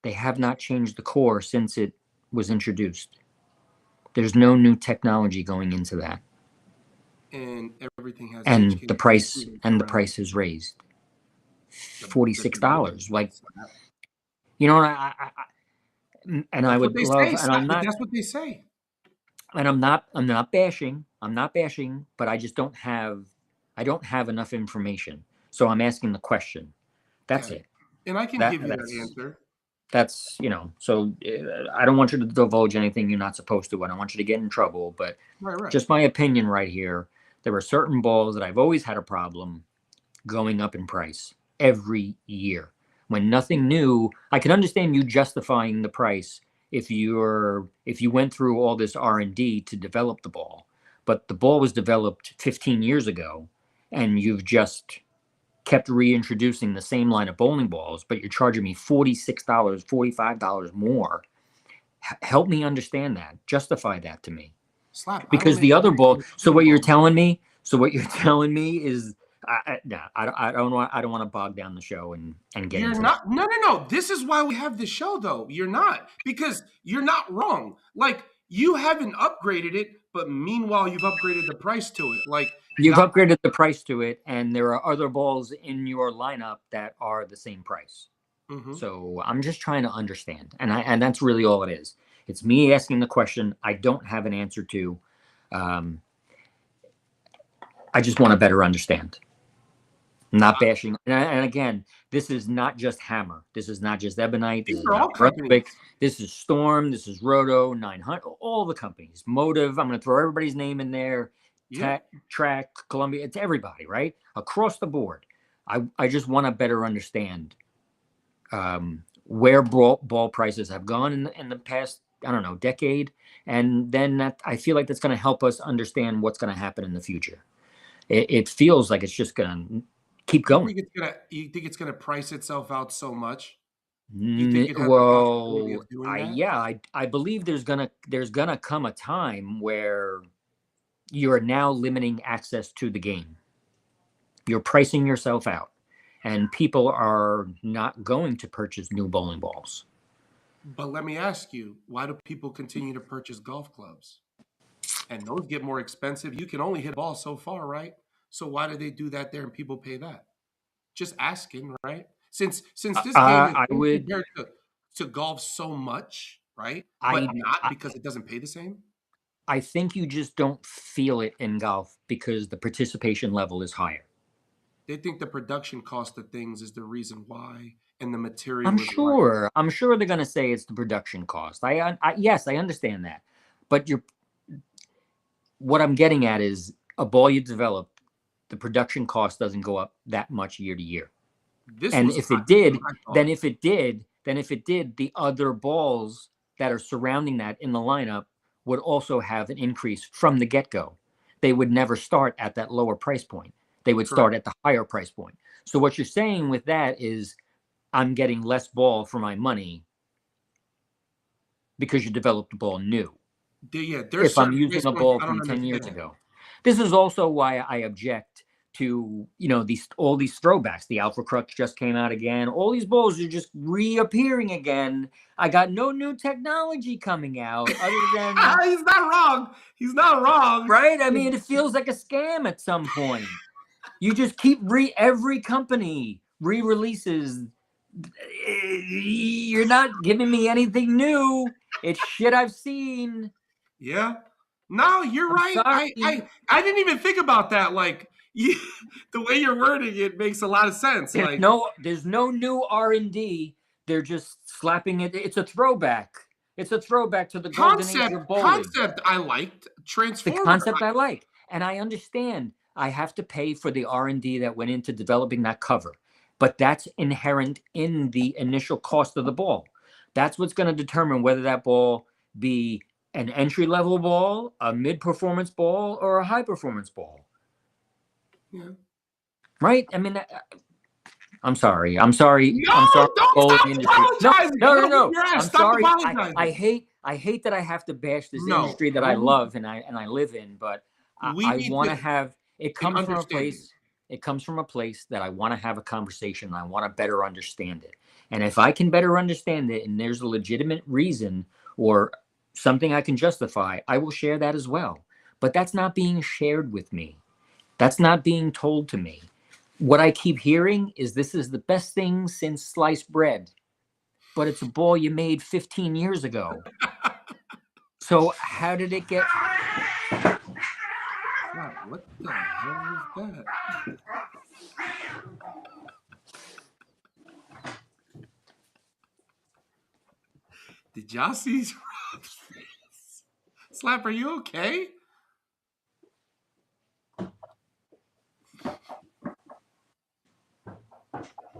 They have not changed the core since it was introduced. There's no new technology going into that. and everything has and the price around is raised the $46. division. Like, you know, and I That's what would they love, say, and I'm Scott. not, That's what they say. and I'm not bashing, but I just I don't have enough information. So I'm asking the question. That's Okay. it. And I can That give you that that's answer. that's so I don't want you to divulge anything you're not supposed to. I don't want you to get in trouble, but Right, right. just my opinion right here. There are certain balls that I've always had a problem going up in price every year. When nothing new, I can understand you justifying the price if you went through all this R&D to develop the ball. But the ball was developed 15 years ago, and you've just kept reintroducing the same line of bowling balls, but you're charging me $46, $45 more. Help me understand that. Justify that to me. Slap. I don't Because make the other ball. So what you're balls. telling me? So what you're telling me is, I don't want to bog down the show and get You're into not. No, no, no. This is why we have this show, though. You're not, because you're not wrong. Like, you haven't upgraded it, but meanwhile, you've upgraded the price to it. Like, You've not. upgraded the price to it, and there are other balls in your lineup that are the same price. Mhm. So I'm just trying to understand, and that's really all it is. It's me asking the question I don't have an answer to. Um, I just want to better understand. Not bashing, and again, this is not just Hammer. This is not just Ebonite. This These is are all not Brunswick. companies. This is Storm. This is Roto 900. All the companies. Motive. I'm going to throw everybody's name in there. Yeah. Track, Columbia. It's everybody, right? Across the board. I just want to better understand where ball prices have gone in the past, I don't know, decade, and then that I feel like that's going to help us understand what's going to happen in the future. It feels like it's just going to keep You going. think it's gonna price itself out so much? You think it has the possibility Well, of doing that? I believe there's gonna come a time where you are now limiting access to the game. You're pricing yourself out, and people are not going to purchase new bowling balls. But let me ask you, why do people continue to purchase golf clubs? And those get more expensive. You can only hit a ball so far, right? So why do they do that there and people pay that? Just asking, right? Since this game is I so would compared to golf so much, right? But I, not I because it doesn't pay the same. I think you just don't feel it in golf because the participation level is higher. They think the production cost of things is the reason why, and the I'm material is why. sure. I'm sure they're going to say it's the production cost. Yes, I understand that, but what I'm getting at is a ball you develop, the production cost doesn't go up that much year to year. This And was if high. it did, I thought. then if it did, the other balls that are surrounding that in the lineup would also have an increase from the get-go. They would never start at that lower price point. They would Correct. start at the higher price point. So what you're saying with that is I'm getting less ball for my money because you developed the ball new. Yeah, there's If I'm certain price using a points ball I don't from 10 years understand. ago. This is also why I object to, all these throwbacks. The Alpha Crux just came out again. All these balls are just reappearing again. I got no new technology coming out other than, He's not wrong. He's not wrong. right? I mean, it feels like a scam at some point. You just keep every company re-releases. You're not giving me anything new. It's shit I've seen. Yeah. No, you're I'm right. sorry. I didn't even think about that. Like, the way you're wording it makes a lot of sense. There's no new R&D. They're just slapping it. It's a throwback. It's a throwback to the golden age of bowling. Concept I liked. The Transformer. concept I like, and I understand. I have to pay for the R&D that went into developing that cover, but that's inherent in the initial cost of the ball. That's what's going to determine whether that ball be an entry-level ball, a mid-performance ball, or a high-performance ball. Yeah. Right? I mean, I'm sorry. I'm sorry. No, I'm sorry. don't stop apologizing. No. I'm Stop sorry. apologizing. I hate that I have to bash this No, industry that I love and I live in, but we I need want to to have it an comes from a understanding. place. It comes from a place that I want to have a conversation and I want to better understand it. And if I can better understand it and there's a legitimate reason or something I can justify, I will share that as well. but that's not being shared with me. That's not being told to me. What I keep hearing is this is the best thing since sliced bread, but it's a ball you made 15 years ago. So how did it get? Wow, what the hell is that? Did y'all see Rob's face? Slap, are you okay?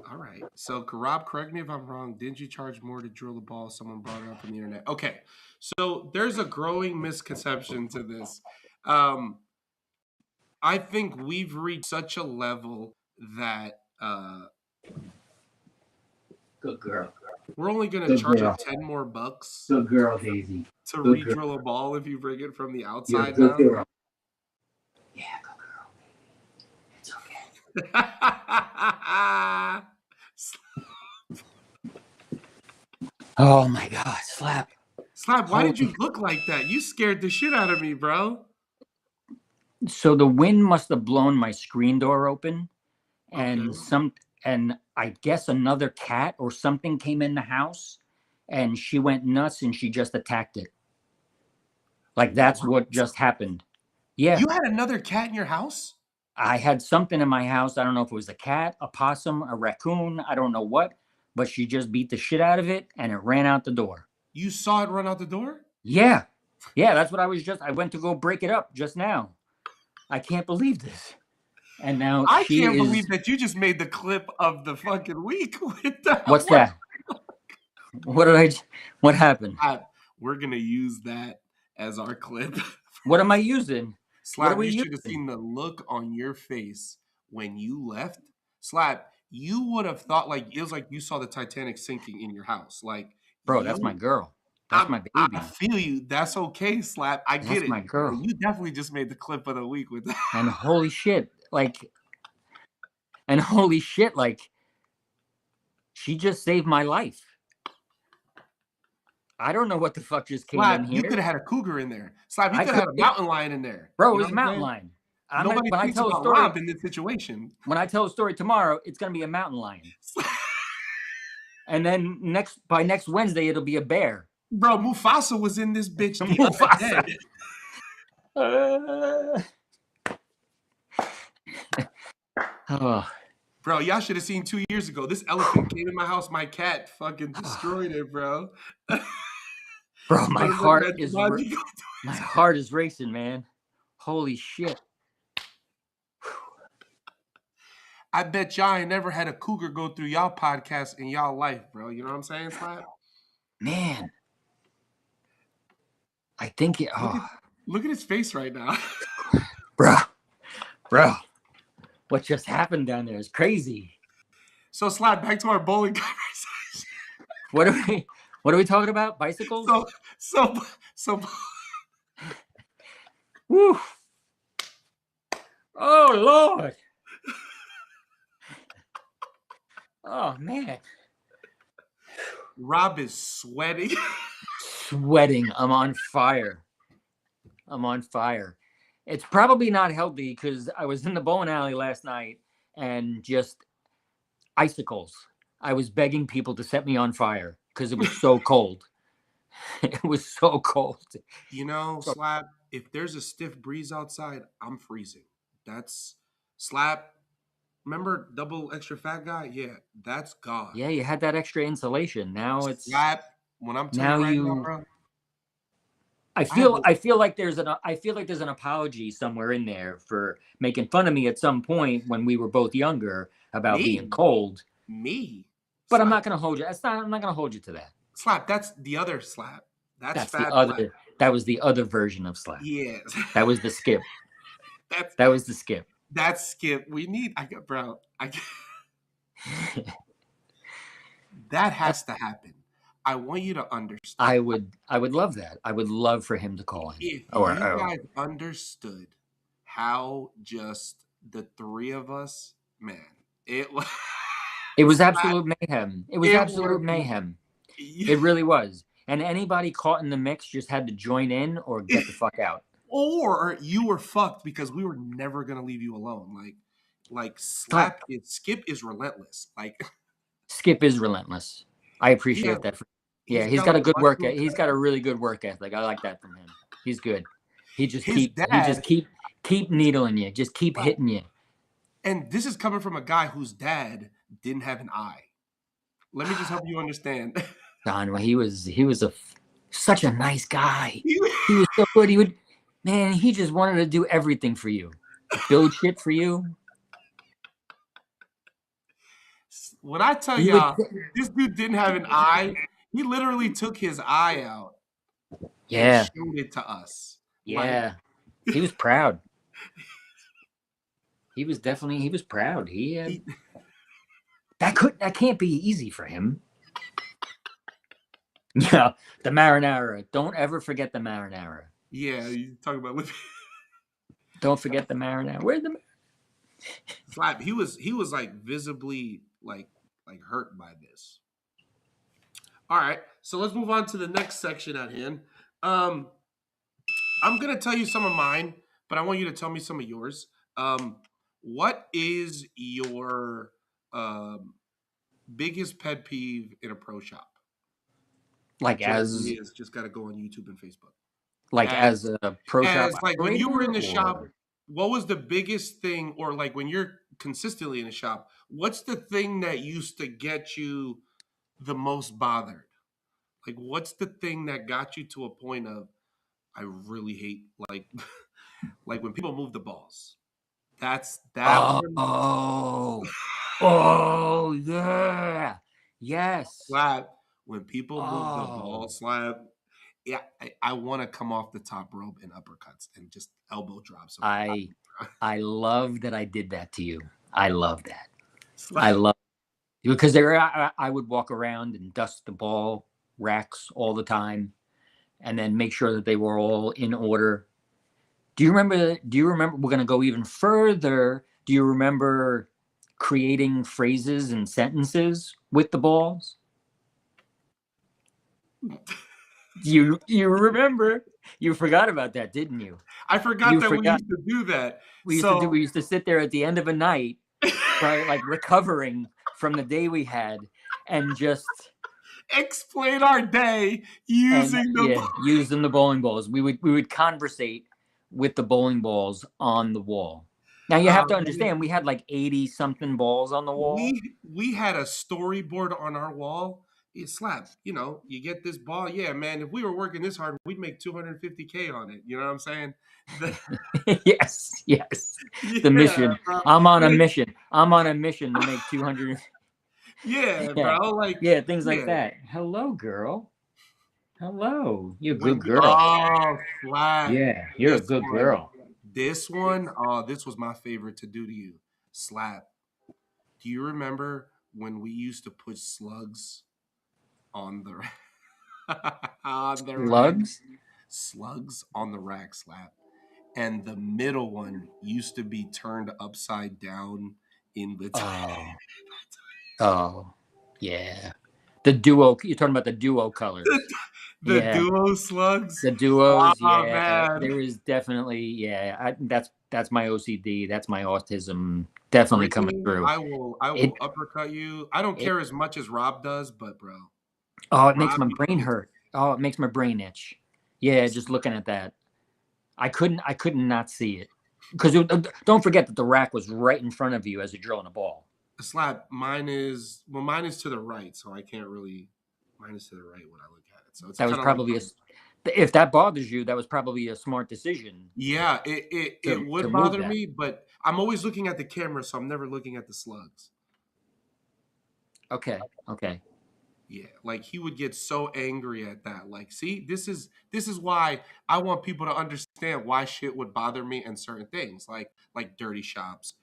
All right. So, Karab, correct me if I'm wrong. Didn't you charge more to drill the ball? Someone brought it up on the internet. Okay. So, there's a growing misconception to this. I think we've reached such a level that Good girl. we're only going to Good charge you girl. 10 more bucks Good girl, Daisy. to Good girl. re-drill a ball if you bring it from the You're a outside good now. girl. Yeah, good girl, baby. It's okay. Oh my God, Slap. Slap, why did you look like that? You scared the shit out of me, bro. So the wind must have blown my screen door open, and Okay. and I guess another cat or something came in the house, and she went nuts and she just attacked it. Like that's what just happened. Yeah. You had another cat in your house? I had something in my house. I don't know if it was a cat, a possum, a raccoon. I don't know what, but she just beat the shit out of it and it ran out the door. You saw it run out the door? Yeah. Yeah, that's what I went to go break it up just now. I can't believe this. And now I can't believe that you just made the clip of the fucking week with that. What's that? What happened? We're going to use that as our clip. What am I using? Slap, you should have seen the look on your face when you left. Slap, you would have thought like it was like you saw the Titanic sinking in your house. Like, bro, that's my girl. That's my baby. I feel you. That's okay, Slap. I get it. That's my girl. You definitely just made the clip of the week with that. And holy shit, like, she just saved my life. I don't know what the fuck just came in here. You could have had a cougar in there. Slap, you could have had a mountain lion in there. Bro, it was a mountain lion. Nobody thinks about Rob in this situation. When I tell a story tomorrow, it's going to be a mountain lion. And then by next Wednesday, it'll be a bear. Bro, Mufasa was in this bitch the other day. Oh. Bro, y'all should have seen 2 years ago. This elephant came in my house. My cat fucking destroyed it, bro. Bro, my heart is racing, man. Holy shit. I bet y'all ain't never had a cougar go through y'all podcast in y'all life, bro. You know what I'm saying, Slap? Man. I think it... Look at his face right now. Bro. What just happened down there is crazy. So, Slap, back to our bowling conversation. What are we talking about? Bicycles? So. Woo. Oh, Lord. Oh, man. Rob is sweating. Sweating. I'm on fire. It's probably not healthy because I was in the bowling alley last night and just icicles. I was begging people to set me on fire because it was so cold. It was so cold. You know, Slap, if there's a stiff breeze outside, I'm freezing. That's Slap. Remember Double Extra Fat Guy? Yeah, that's God. Yeah, you had that extra insulation. Now it's Slap. When I'm telling you right now, bro. I feel like there's an apology somewhere in there for making fun of me at some point when we were both younger about being cold. Me. But Slap. I'm not gonna hold you. I'm not gonna hold you to that. Slap. That's the other Slap. That's the other. That was the other version of Slap. Yes. That was the skip. That was the skip. That's Skip. We need. That has to happen. I want you to understand. I would love that. I would love for him to call in. If you guys understood how just the three of us, man, it was absolute mayhem. It was absolute mayhem. It really was. And anybody caught in the mix just had to join in or get the fuck out. or you were fucked because we were never gonna leave you alone. Like Skip is relentless. Like Skip is relentless. I he has, appreciate that. Yeah, he's he's got got like a a good work. mushroom. He's got a really good work ethic. I like that from him. He's good. His He just dad, keep needling you. Just keep hitting you. and this is coming from a guy whose dad didn't have an eye. Let me just help you understand. Don, well, such a nice guy. He was so good. He just wanted to do everything for you, build shit for you. When I tell He would, y'all, this dude didn't have an eye, he literally took his eye out and yeah, showed it to us. Like, yeah. He was proud. He was proud. he, That can't be easy for him. Yeah, the marinara. Don't ever forget the marinara. yeah, you talking about Lippy. Don't forget the marinara. Where's the Slap. He was like visibly like hurt by this. All right, so let's move on to the next section at hand. Um, I'm gonna tell you some of mine, but I want you to tell me some of yours. What is your um, biggest pet peeve in a pro shop? like Generally is just got to go on YouTube and Facebook. as a pro shop As like when you were operator in the shop, or what was the biggest thing, or like when you're consistently in a shop, what's the thing that used to get you the most bothered? Like, what's the thing that got you to a point of I really hate like like when people move the balls. That's that one. oh yeah. Yes. Slap. When people move the ball, Oh. slap. Yeah, I want to come off the top rope and uppercuts and just elbow drops. I love that I did that to you. I love that. I Slap. love because I would walk around and dust the ball racks all the time and then make sure that they were all in order. Do you remember we're going to go even further? Do you remember creating phrases and sentences with the balls? You remember? You forgot about that, didn't you? I forgot You that we forgot. used to do that. We used to sit there at the end of a night, right, like recovering from the day we had, and just explain our day using using the bowling balls. We would conversate with the bowling balls on the wall. Now you have to understand, we had like 80 something balls on the wall. we had a storyboard on our wall. It slaps. You know, you get this ball. Yeah, man. If we were working this hard, we'd make 250K on it. You know what I'm saying? Yes. The mission. Bro. I'm on a mission. I'm on a mission to make 200. Yeah, bro. Like, things like that. Hello, girl. Hello. You're a good girl. Oh, flat. Yeah, you're a good girl. This was my favorite to do to you. Slap. Do you remember when we used to put slugs on the slugs on the rack, slap, and the middle one used to be turned upside down in the Oh, yeah. The duo. You're talking about the duo colors. the duo slugs. The duos. Oh, yeah, man. there is definitely that's my OCD. That's my autism. Definitely coming through. I will uppercut you. I don't care as much as Rob does, but bro. Oh, it makes my brain hurt. Oh, it makes my brain itch. Yeah, just looking at that. I couldn't not see it. Because don't forget that the rack was right in front of you as you're drilling a ball. Slap. Mine is to the right, so I can't really. Mine is to the right when I look at it. So it's that was probably if that bothers you, that was probably a smart decision. Yeah, it would bother me, but I'm always looking at the camera, so I'm never looking at the slugs. Okay. Yeah, like he would get so angry at that. Like, see, this is why I want people to understand why shit would bother me and certain things, like dirty shops.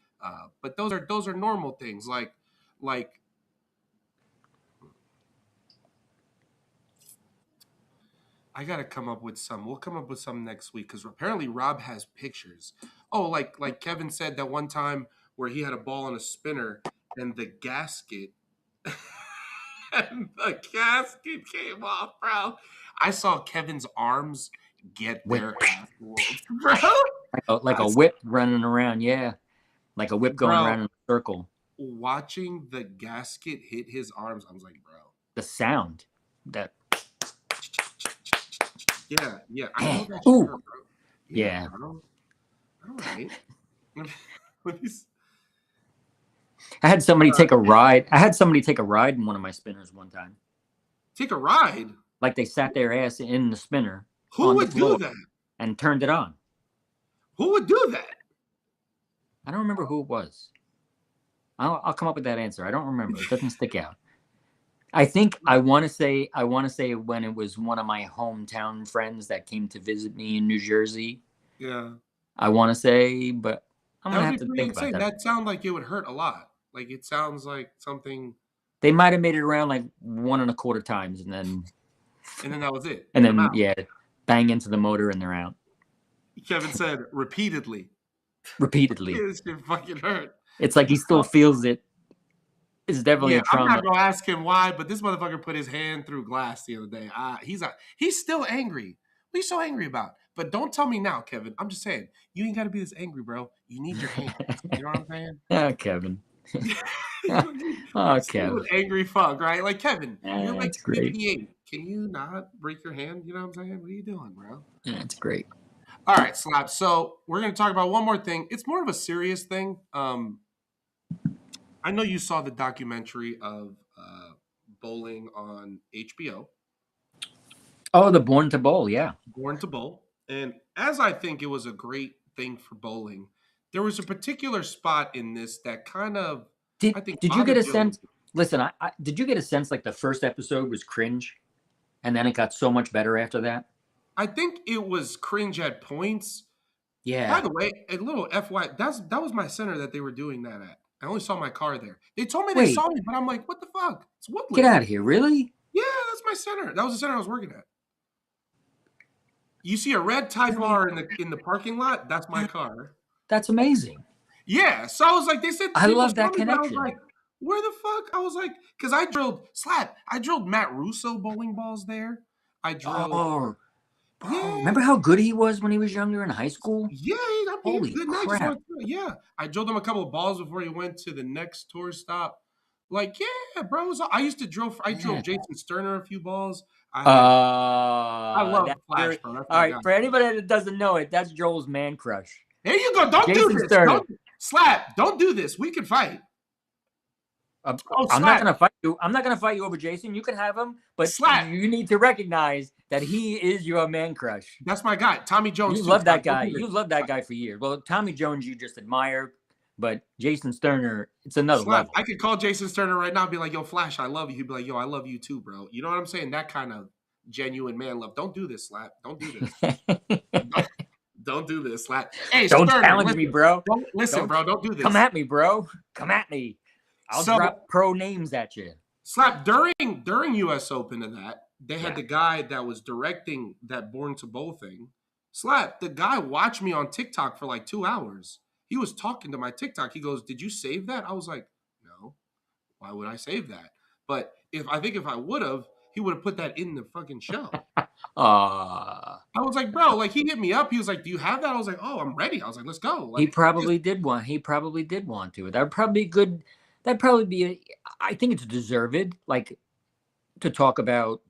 But those are normal things. Like I gotta come up with some. We'll come up with some next week because apparently Rob has pictures. Oh, like Kevin said that one time where he had a ball on a spinner and the gasket and the gasket came off, bro. I saw Kevin's arms get Whip. their ass whooped, bro. Like a whip running around, yeah. Like a whip going Bro, around in a circle. watching the gasket hit his arms, I was like, bro. The sound. That Yeah. I know that shit ooh. hurt, bro. Yeah. Bro. All right. I had somebody take a ride. I had somebody take a ride in one of my spinners one time. Take a ride? Like they sat their ass in the spinner Who on would the floor do that? and turned it on. Who would do that? I don't remember who it was. I'll come up with that answer. I don't remember. It doesn't stick out. I think I want to say when it was one of my hometown friends that came to visit me in New Jersey. Yeah. I want to say, but I'm gonna That have would be to pretty think about insane. that. That sounds like it would hurt a lot. Like it sounds like something. They might have made it around like 1.25 times, and then that was it. and I'm then out. yeah, bang into the motor and they're out Kevin said repeatedly. repeatedly. This shit fucking hurt. It's like he still feels it. It's definitely a I'm trauma. not gonna ask him why, but this motherfucker put his hand through glass the other day. He's still angry. What are you so angry about? But don't tell me now, Kevin. I'm just saying, you ain't gotta be this angry, bro. You need your hand. You know what I'm saying? Oh, Kevin. Oh, Kevin. an angry fuck, right? Like Kevin, you're like That's great. 58. Can you not break your hand? You know what I'm saying? What are you doing, bro? That's great. All right, Slap. So we're gonna talk about one more thing. It's more of a serious thing. I know you saw the documentary of bowling on HBO. Oh, the Born to Bowl, yeah. Born to Bowl. And as I think it was a great thing for bowling, there was a particular spot in this that kind of Did I think you get bothered a you. sense? Listen, I did you get a sense like the first episode was cringe, and then it got so much better after that? I think it was cringe at points. Yeah. By the way, a little FY, that was my center that they were doing that at. I only saw my car there. They told me they Wait. saw me, but I'm like, what the fuck? It's Woodland. Get out of here, really? Yeah, that's my center. That was the center I was working at. You see a red Type R in the parking lot? That's my car. That's amazing. Yeah. So I was like, they said I people love that saw me, but I was connection. like, where the fuck? I was like, because I drilled Matt Russo bowling balls there. I drilled. Oh, bro, Yeah. remember how good he was when he was younger in high school? Yeah, Holy good night. crap. Yeah, I drilled him a couple of balls before he went to the next tour stop. Like, yeah, bro. I used to drill. I drilled Jason Sterner a few balls. I love Flash, bro. That's all right, for anybody that doesn't know it, that's Joel's man crush. There you go. Don't Jason do this. Sterner. Slap. Don't do this. We can fight. I'm not gonna fight you. I'm not gonna fight you over Jason. You can have him, but Slap. you need to recognize that he is your man crush. That's my guy, Tommy Jones. You love that guy. You love that guy for years. Well, Tommy Jones, you just admire, but Jason Sterner, it's another level. I could call Jason Sterner right now and be like, yo, Flash, I love you. He'd be like, yo, I love you too, bro. You know what I'm saying? That kind of genuine man love. Don't do this, Slap. Don't do this. Don't do this, Slap. Hey, don't Sterner, challenge me, bro. Bro. Don't do this. Come at me, bro. Come at me. I'll drop pro names at you. Slap, during US Open and that, they had the guy that was directing that Born to Bowl thing. Slap, the guy watched me on TikTok for like 2 hours. He was talking to my TikTok. He goes, did you save that? I was like, no. Why would I save that? But if I would have, he would have put that in the fucking show. I was like, bro, like he hit me up. He was like, do you have that? I was like, oh, I'm ready. I was like, let's go. Like, he probably did want to. That would probably be good. That'd probably be I think it's deserved, like, to talk about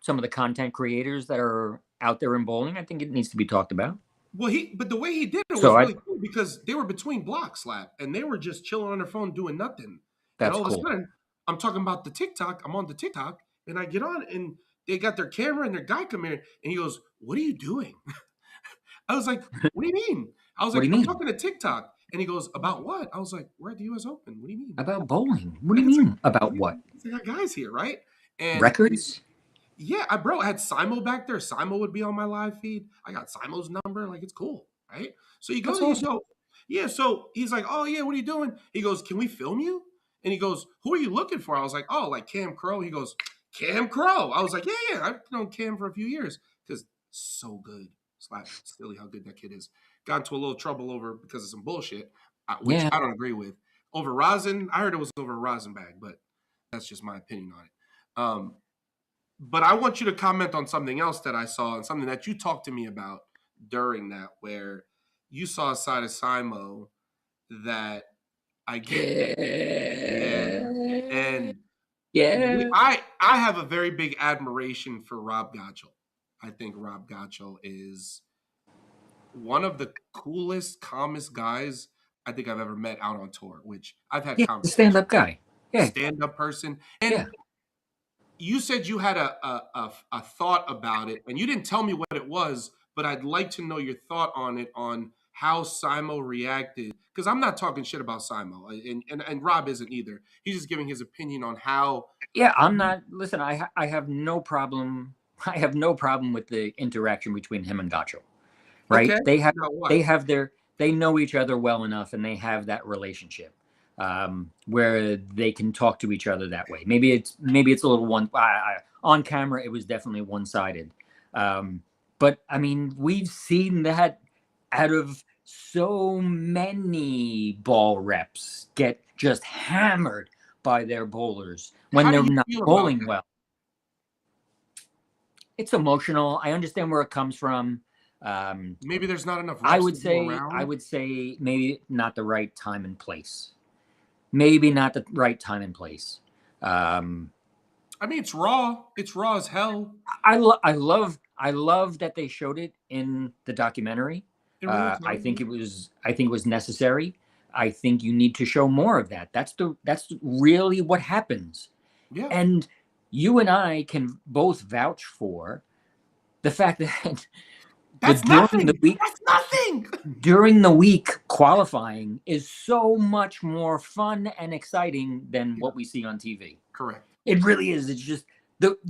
some of the content creators that are out there in bowling. I think it needs to be talked about. Well, but the way he did it was really cool because they were between blocks, Slap, and they were just chilling on their phone doing nothing. That's and all cool. of a sudden, I'm talking about the TikTok. I'm on the TikTok, and I get on, and they got their camera, and their guy come in, and he goes, "What are you doing?" I was like, "What do you mean?" I was like, "I'm talking to TikTok." And he goes, "About what?" I was like, "We're at the US Open. What do you mean?" About bowling. What do you mean? About what? I got guys here, right? And records? Yeah, I had Simo back there. Simo would be on my live feed. I got Simo's number. Like, it's cool, right? So you go, yeah. So he's like, "Oh yeah, what are you doing?" He goes, "Can we film you?" And he goes, "Who are you looking for?" I was like, "Oh, like Cam Crow." He goes, "Cam Crow." I was like, "Yeah. I've known Cam for a few years because so good. Slap, silly how good that kid is." Got into a little trouble over because of some bullshit, which I don't agree with. Over rosin, I heard it was over a rosin bag, but that's just my opinion on it. But I want you to comment on something else that I saw and something that you talked to me about during that, where you saw a side of Simo that I get. Yeah. Yeah. And Yeah. I have a very big admiration for Rob Gotchel. I think Rob Gotchel is one of the coolest, calmest guys I think I've ever met out on tour, which I've had Yeah. The stand-up conversations. guy. Yeah. Stand-up person. Yeah. And you said you had a thought about it, and you didn't tell me what it was, but I'd like to know your thought on it, on how Simo reacted. Because I'm not talking shit about Simo, and Rob isn't either. He's just giving his opinion on how. Yeah, I'm not. Listen, I have no problem. I have no problem with the interaction between him and Gotcho. Right? Okay, now what? They know each other well enough, and they have that relationship where they can talk to each other that way. Maybe it's a little on camera. It was definitely one sided, but I mean, we've seen that out of so many ball reps get just hammered by their bowlers when How do they're you not feel about bowling that? well. It's emotional. I understand where it comes from. Maybe there's not enough I reps would to go say around. maybe not the right time and place. Maybe not the right time and place. Um, I mean, it's raw. It's raw as hell. I love that they showed it in the documentary. In real I time. think it was necessary. I think you need to show more of that. That's really what happens. Yeah. And you and I can both vouch for the fact that That's during the nothing. week That's nothing. during the week qualifying is so much more fun and exciting than Yeah. what we see on TV. Correct. It really is. It's just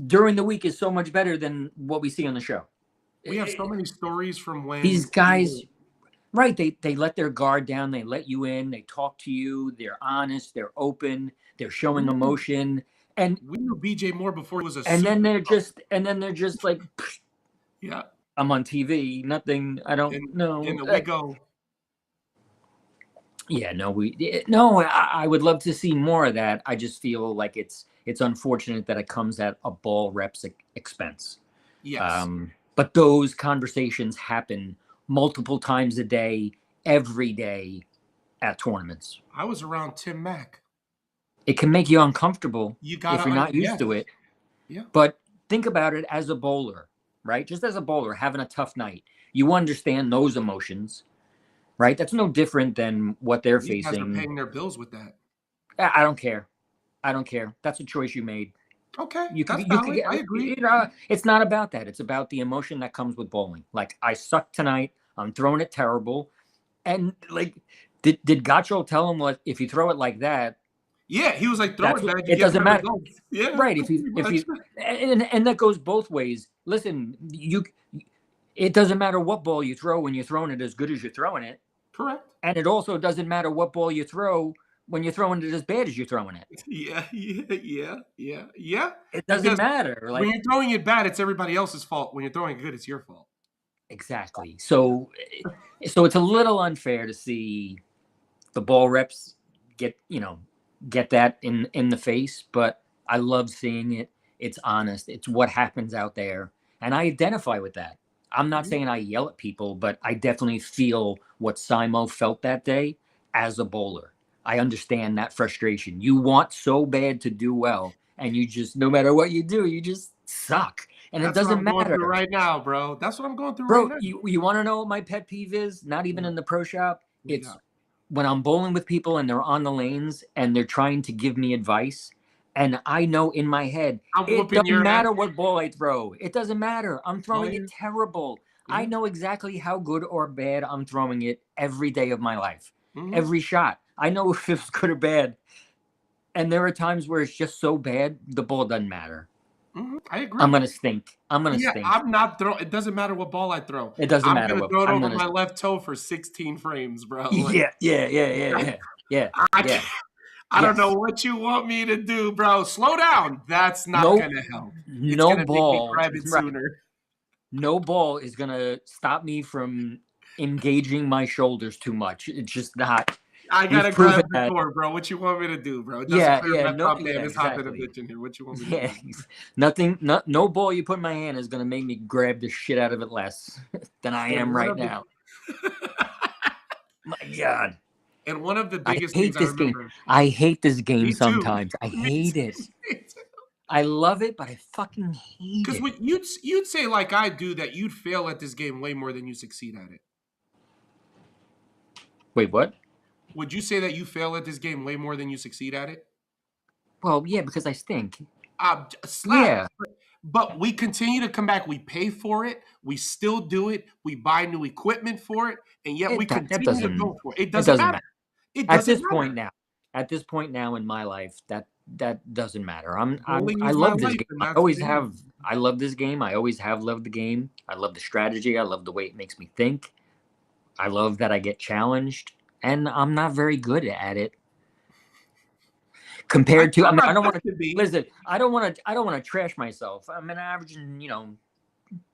during the week is so much better than what we see on the show. We have so many stories from These when guys, right? They let their guard down. They let you in. They talk to you. They're honest. They're open. They're we showing knew, emotion, and we knew BJ Moore before he was a then they're just like, yeah. I'm on TV. Nothing. I don't know. And we go. Yeah, no. I would love to see more of that. I just feel like it's unfortunate that it comes at a ball rep's expense. Yes. But those conversations happen multiple times a day, every day at tournaments. I was around Tim Mack. It can make you uncomfortable You if gotta you're not used yes. to it. Yeah. But think about it as a bowler, right? Just as a bowler having a tough night, you understand those emotions. Right? That's no different than what they're These guys are facing. paying their bills with that. I don't care. That's a choice you made. Okay, You that's could valid. I agree. it's not about that. It's about the emotion that comes with bowling. Like, I suck tonight. I'm throwing it terrible. And like, did Gotcho tell him, what, if you throw it like that, Yeah, he was like, throw it back. You it get doesn't better matter. results. Yeah, Right. If pretty you much. and that goes both ways. Listen, it doesn't matter what ball you throw when you're throwing it as good as you're throwing it. Correct. And it also doesn't matter what ball you throw when you're throwing it as bad as you're throwing it. Yeah. It doesn't matter. Like, when you're throwing it bad, it's everybody else's fault. When you're throwing it good, it's your fault. exactly. So it's a little unfair to see the ball reps get that in the face, but I love seeing it. It's honest. It's what happens out there, and I identify with that. I'm not saying I yell at people, but I definitely feel what Simo felt that day as a bowler. I understand that frustration. You want so bad to do well, and you just, no matter what you do, you just suck. And That's it what doesn't I'm going through matter. right now, bro. That's what I'm going through Bro, right now. you want to know what my pet peeve is? Not even in the pro shop. It's Yeah. when I'm bowling with people and they're on the lanes and they're trying to give me advice. And I know in my head, I'm it whooping your doesn't ass. matter what ball I throw. It doesn't matter. I'm throwing yeah. it terrible. I Yeah. know exactly how good or bad I'm throwing it every day of my life. Mhm. Every shot. I know if it's good or bad. And there are times where it's just so bad, the ball doesn't matter. I agree. I'm going to stink. stink. I'm not throwing. It doesn't matter what ball I throw. It doesn't matter I'm what. gonna throw it I'm over gonna, my left toe for 16 frames, bro. Like, yeah. I don't know what you want me to do, bro. Slow down. That's not gonna help. It's No gonna make me ball. grab it Right. sooner. No ball is gonna stop me from engaging my shoulders too much. It's just not. I gotta You've proven grab the that. cord, bro. What you want me to do, bro? It doesn't Yeah, clear yeah, my no, thumb, man. yeah, It's hot than a exactly. bitch in here. What you want me to Yeah, do? nothing, no ball you put in my hand is gonna make me grab the shit out of it less than I And am one right of the now. My God, and one of the I biggest things hate I this game. remember. I hate this game Me too. sometimes. I Me hate too. it. Me too. I love it, but I fucking hate Because it. what you'd say like I do that you'd fail at this game way more than you succeed at it. Wait, what? Would you say that you fail at this game way more than you succeed at it? Well, yeah, because I stink. Slap. Yeah, But we continue to come back. We pay for it. We still do it. We buy new equipment for it, and yet we that continue to doesn't go for it. It it doesn't doesn't matter. matter. It At doesn't this point matter. now, in my life, that doesn't matter. Bowling I is my love this life, game. and that's the thing. I love this game. I always have loved the game. I love the strategy. I love the way it makes me think. I love that I get challenged, and I'm not very good at it I compared to. I try mean, my I don't want best to to be. listen. I don't want to trash myself. I'm averaging,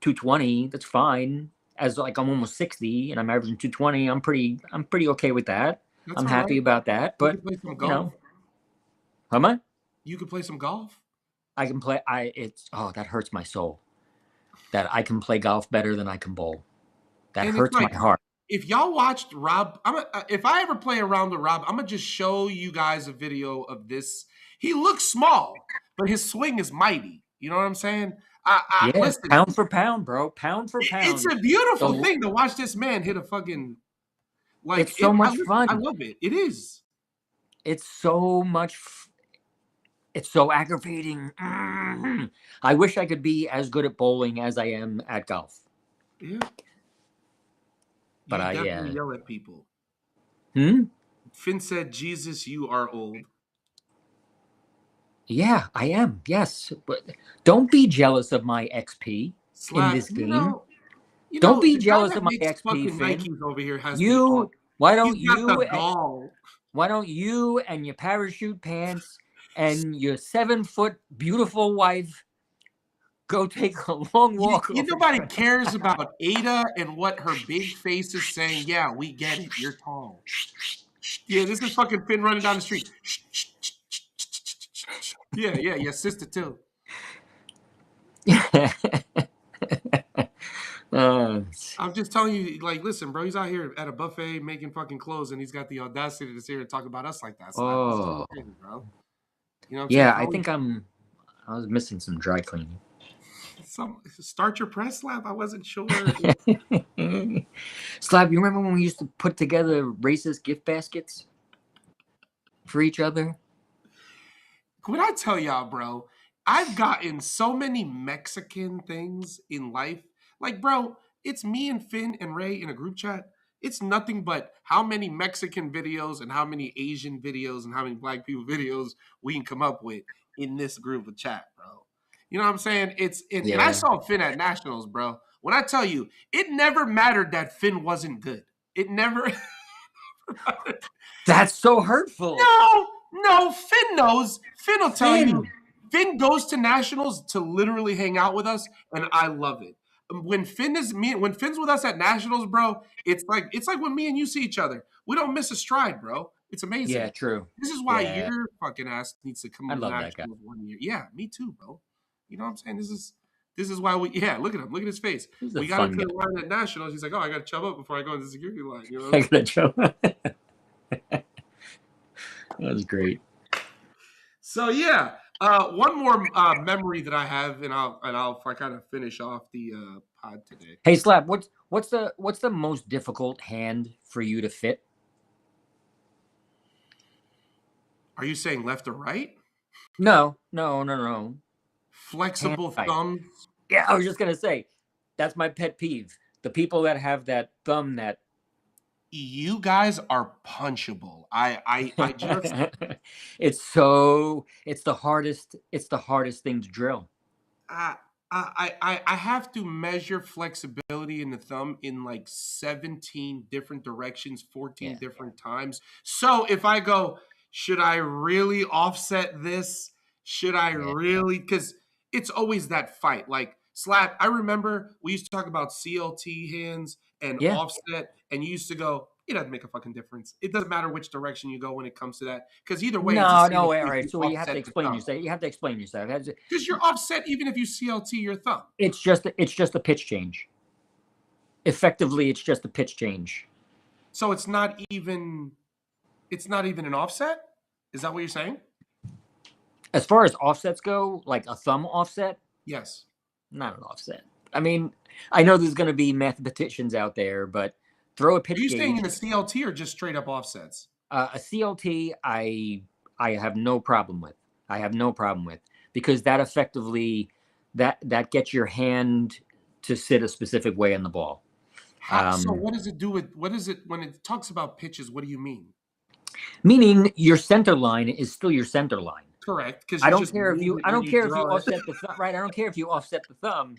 220. That's fine. As like I'm almost 60, and I'm averaging 220. I'm pretty okay with that. That's I'm all right. happy about that. You But can play some you golf. know, how much You can play some golf. I can play. That hurts my soul. That I can play golf better than I can bowl. That And it's hurts my like, heart. if y'all watched Rob, if I ever play around with Rob, I'm gonna just show you guys a video of this. He looks small, but his swing is mighty. You know what I'm saying? Yeah, Listen, pound for pound, bro. Pound for it's pound. a beautiful The thing to watch this man hit a fucking like It's it. so I, much listen, I fun. love it. It is. It's so much. It's so aggravating. I wish I could be as good at bowling as I am at golf. Yeah, But you I definitely yeah. yell at people. Hmm. Finn said, "Jesus, you are old." Yeah, I am. Yes, but don't be jealous of my XP in Slap. this game. You Don't know, be the guy jealous that of my makes XP, fucking Finn. Nikes over here has the You. Why he's don't got the you? gall. Why don't you and your parachute pants and your 7-foot beautiful wife go take a long walk over Nobody there? cares about Ada and what her big face is saying. Yeah, we get it. You're tall. Yeah, this is fucking Finn running down the street. Yeah, your sister too. uh, I'm just telling you, like, listen, bro, he's out here at a buffet making fucking clothes, and he's got the audacity to sit here and talk about us like that. Slap. This is oh, crazy, bro. You know what I'm saying? yeah. I was missing some dry cleaning. Start your press slap. I wasn't sure. Slab, you remember when we used to put together racist gift baskets for each other? What I tell y'all, bro, I've gotten so many Mexican things in life. Like, bro, it's me and Finn and Ray in a group chat. It's nothing but how many Mexican videos and how many Asian videos and how many black people videos we can come up with in this group of chat, bro. You know what I'm saying? And I Yeah. saw Finn at Nationals, bro. When I tell you, it never mattered that Finn wasn't good. It never. That's so hurtful. No, Finn knows. Finn will tell you. Finn. Finn goes to nationals to literally hang out with us, and I love it. When Finn's with us at nationals, bro, it's like when me and you see each other. We don't miss a stride, bro. It's Yeah, amazing. true. This is why Yeah, your fucking ass needs to come I to love that guy. nationals one year. Yeah, me too, bro. You know what I'm saying? This is why we. Yeah, look at him. Look at his face. He's a We got fun into guy. the line at nationals. He's like, oh, I got to chub up before I go into the security line. You know. I gotta show. That was great. So yeah, one more memory that I have, and I'll kind of finish off the pod today. Hey, Slap, what's the most difficult hand for you to fit? Are you saying left or right? No. Flexible Hand thumbs. Yeah, I was just gonna say, that's my pet peeve. The people that have that thumb that You guys are punchable. I just it's the hardest thing to drill. I have to measure flexibility in the thumb in like 17 different directions, 14 Yeah. different times. So if I go, should I really offset this? Should I really? Because it's always that fight. Like Slap, I remember we used to talk about CLT hands and Yeah. offset, and you used to go, it doesn't make a fucking difference. It doesn't matter which direction you go when it comes to that, because either way, No, it's a no, CLT all if right. So you have to offset the explain thumb. yourself. You have to explain yourself. Because you're offset even if you CLT your thumb. It's just a pitch change. Effectively, it's just a pitch change. So it's not even an offset? Is that what you're saying? As far as offsets go, like a thumb offset, Yes. not an offset. I mean, I know there's going to be mathematicians out there, but throw a pitch Are you gauge. saying in a CLT or just straight up offsets? A CLT, I have no problem with. I have no problem with, because that effectively that gets your hand to sit a specific way on the ball. So what does it do with when it talks about pitches? What do you mean? Meaning your center line is still your center line. Correct, because I don't care if you offset the thumb, right? I don't care if you offset the thumb.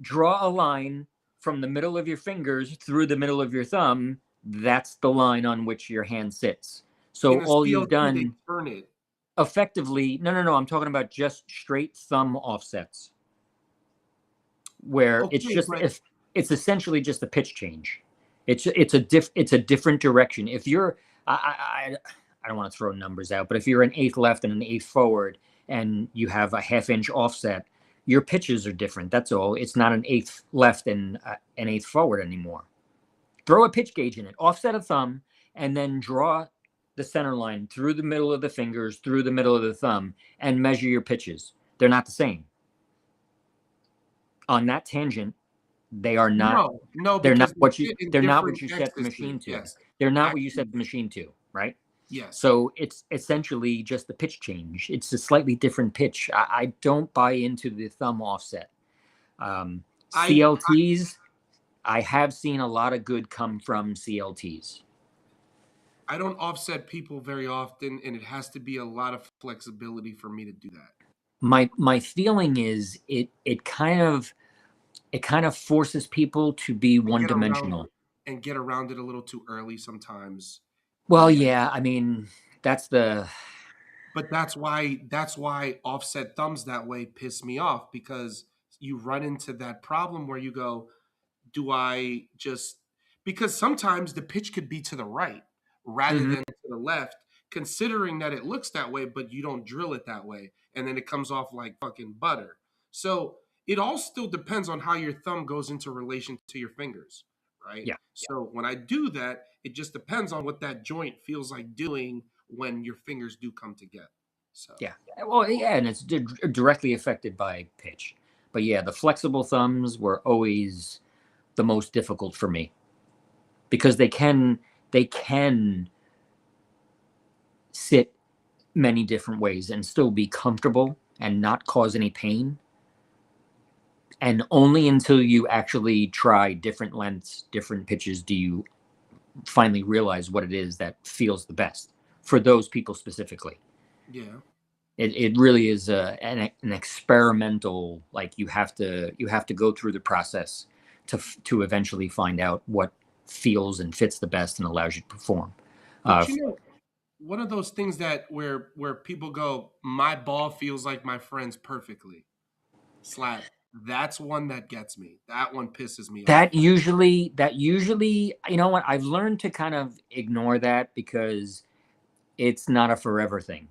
Draw a line from the middle of your fingers through the middle of your thumb. That's the line on which your hand sits. So all you've done, turn it effectively, no. I'm talking about just straight thumb offsets, where it's essentially just a pitch change. It's a different direction. If you're, I don't want to throw numbers out, but if you're an eighth left and an eighth forward, and you have a half-inch offset, your pitches are different. That's all. It's not an eighth left and an eighth forward anymore. Throw a pitch gauge in it, offset a thumb, and then draw the center line through the middle of the fingers, through the middle of the thumb, and measure your pitches. They're not the same. On that tangent, they are not. No, they're not what you. They're not what you set the machine to. Yes. They're not what you set the machine to, right? Yes. So it's essentially just a pitch change. It's a slightly different pitch. I don't buy into the thumb offset. CLTs, I have seen a lot of good come from CLTs. I don't offset people very often, and it has to be a lot of flexibility for me to do that. My feeling is it kind of forces people to be one-dimensional and get around it a little too early sometimes. Well, yeah, I mean, but that's why offset thumbs that way piss me off, because you run into that problem where you go, because sometimes the pitch could be to the right rather than to the left, considering that it looks that way, but you don't drill it that way. And then it comes off like fucking butter. So it all still depends on how your thumb goes into relation to your fingers, right? Yeah. So when I do that, it just depends on what that joint feels like doing when your fingers do come together. So yeah, well, yeah, and it's directly affected by pitch. But yeah, the flexible thumbs were always the most difficult for me, because they can sit many different ways and still be comfortable and not cause any pain. And only until you actually try different lengths, different pitches, do you finally realize what it is that feels the best for those people specifically. Yeah. It really is an experimental, like you have to go through the process to eventually find out what feels and fits the best and allows you to perform. But one of those things that where people go, my ball feels like my friend's perfectly. Slap. That's one that gets me. That one pisses me off. That usually, you know what? I've learned to kind of ignore that, because it's not a forever thing.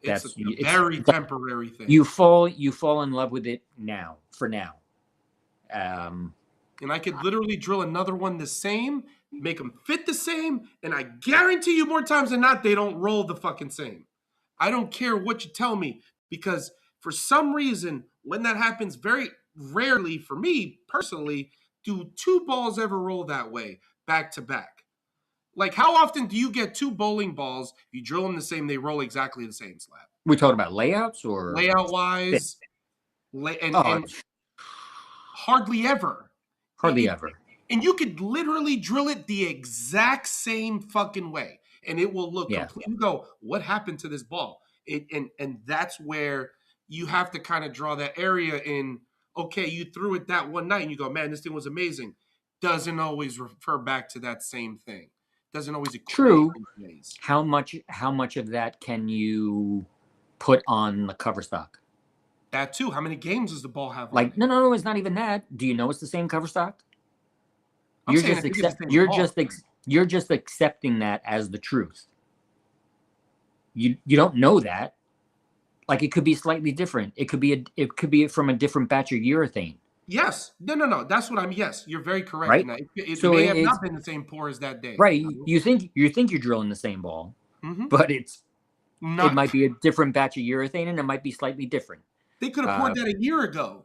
It's a very temporary thing. You fall in love with it for now. And I could literally drill another one the same, make them fit the same, and I guarantee you more times than not, they don't roll the fucking same. I don't care what you tell me, because for some reason, when that happens, very rarely for me personally, do two balls ever roll that way back to back. Like, how often do you get two bowling balls, you drill them the same, they roll exactly the same, Slap? We talking about layouts or layout wise, and hardly ever. Hardly ever. And you could literally drill it the exact same fucking way, and it will look completely. You go, what happened to this ball? And that's where you have to kind of draw that area in. Okay, you threw it that one night, and you go, man, this thing was amazing. Doesn't always refer back to that same thing. Doesn't always equate. True. How much of that can you put on the cover stock? That too. How many games does the ball have? Like, no, it's not even that. Do you know it's the same cover stock? You're just You're just accepting that as the truth. You don't know that. Like, it could be slightly different. It could be from a different batch of urethane, Yes. No. That's what I'm. Yes, you're very correct in right? that. It So may have it's not been the same pour as that day. right. You think you're drilling the same ball, Mm-hmm. but it Not. might be a different batch of urethane, and it might be slightly different. They could have poured that a year ago.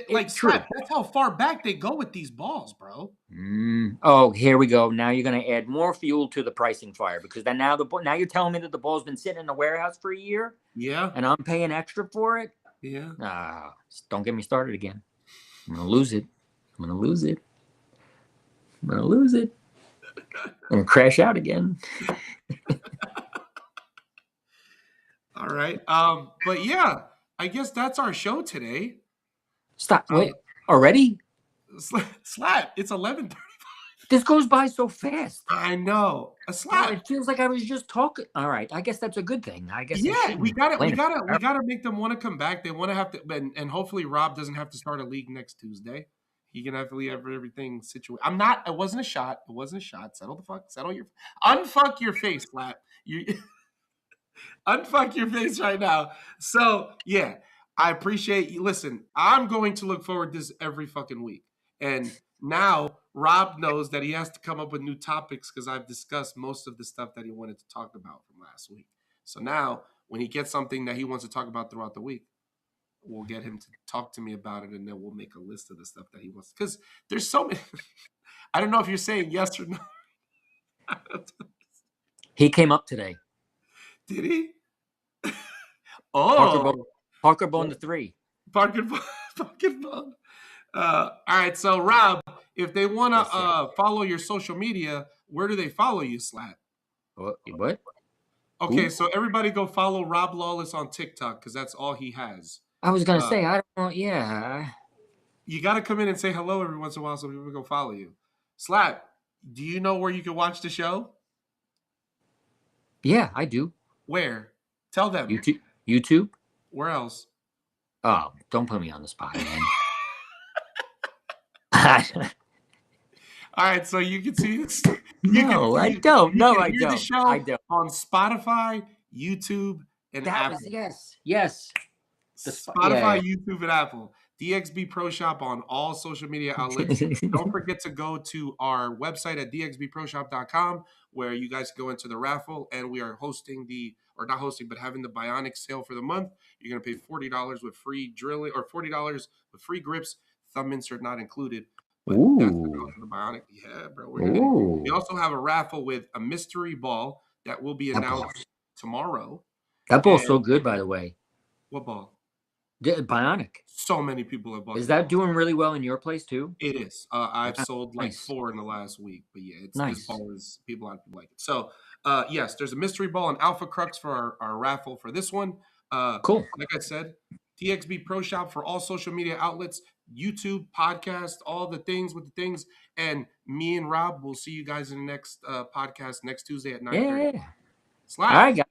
Like, True. Slap, that's how far back they go with these balls, bro. Oh, here we go. Now you're going to add more fuel to the pricing fire, because then now you're telling me that the ball's been sitting in the warehouse for a year, Yeah. and I'm paying extra for it. Yeah. Don't get me started again. I'm going to lose it. I'm going to lose it. I'm going to lose it. I'm going to crash out again. All right. But yeah, I guess that's our show today. Stop. Wait. Already? Slap, it's 11:35. This goes by so fast. I know. A Slap. It feels like I was just talking. All right. I guess that's a good thing. I guess. Yeah, we gotta make them want to come back. They want to have to, and hopefully Rob doesn't have to start a league next Tuesday. He can have everything situated. It wasn't a shot. It wasn't a shot. Unfuck your face, Slap. You unfuck your face right now. So yeah, I appreciate you. Listen, I'm going to look forward to this every fucking week. And now Rob knows that he has to come up with new topics because I've discussed most of the stuff that he wanted to talk about from last week. So now when he gets something that he wants to talk about throughout the week, we'll get him to talk to me about it, and then we'll make a list of the stuff that he wants. Because there's so many. I don't know if you're saying yes or no. He came up today. Did he? Parker Bone the 3. Parker Bone. All right, so Rob, if they want to follow your social media, where do they follow you, Slap? What? Okay, so everybody go follow Rob Lawless on TikTok because that's all he has. I was gonna say, I don't know. Yeah. You got to come in and say hello every once in a while so people go follow you. Slap, do you know where you can watch the show? Yeah, I do. Where? Tell them. YouTube. Where else? Oh, don't put me on the spot, man. All right, so you can see this. I don't. Hear the show on Spotify, YouTube, and Apple. Yes. Spotify, YouTube, and Apple. DXB Pro Shop on all social media outlets. Don't forget to go to our website at dxbproshop.com where you guys go into the raffle, and we are having the Bionic sale for the month. You're going to pay $40 with free drilling or $40 with free grips, thumb insert not included. But that's the Bionic. Yeah, bro. We also have a raffle with a mystery ball that will be announced tomorrow. That ball's so good, by the way. What ball? Bionic. So many people have bought. Is that doing really well in your place too? It is. I've sold like 4 in the last week, but yeah, it's nice. This ball is people like it. So yes, there's a mystery ball and Alpha Crux for our raffle for this one. Cool. Like I said, DXB Pro Shop for all social media outlets, YouTube, podcast, all the things with the things. And me and Rob will see you guys in the next podcast next Tuesday at 9:30. Yeah. Slide. All right, guys.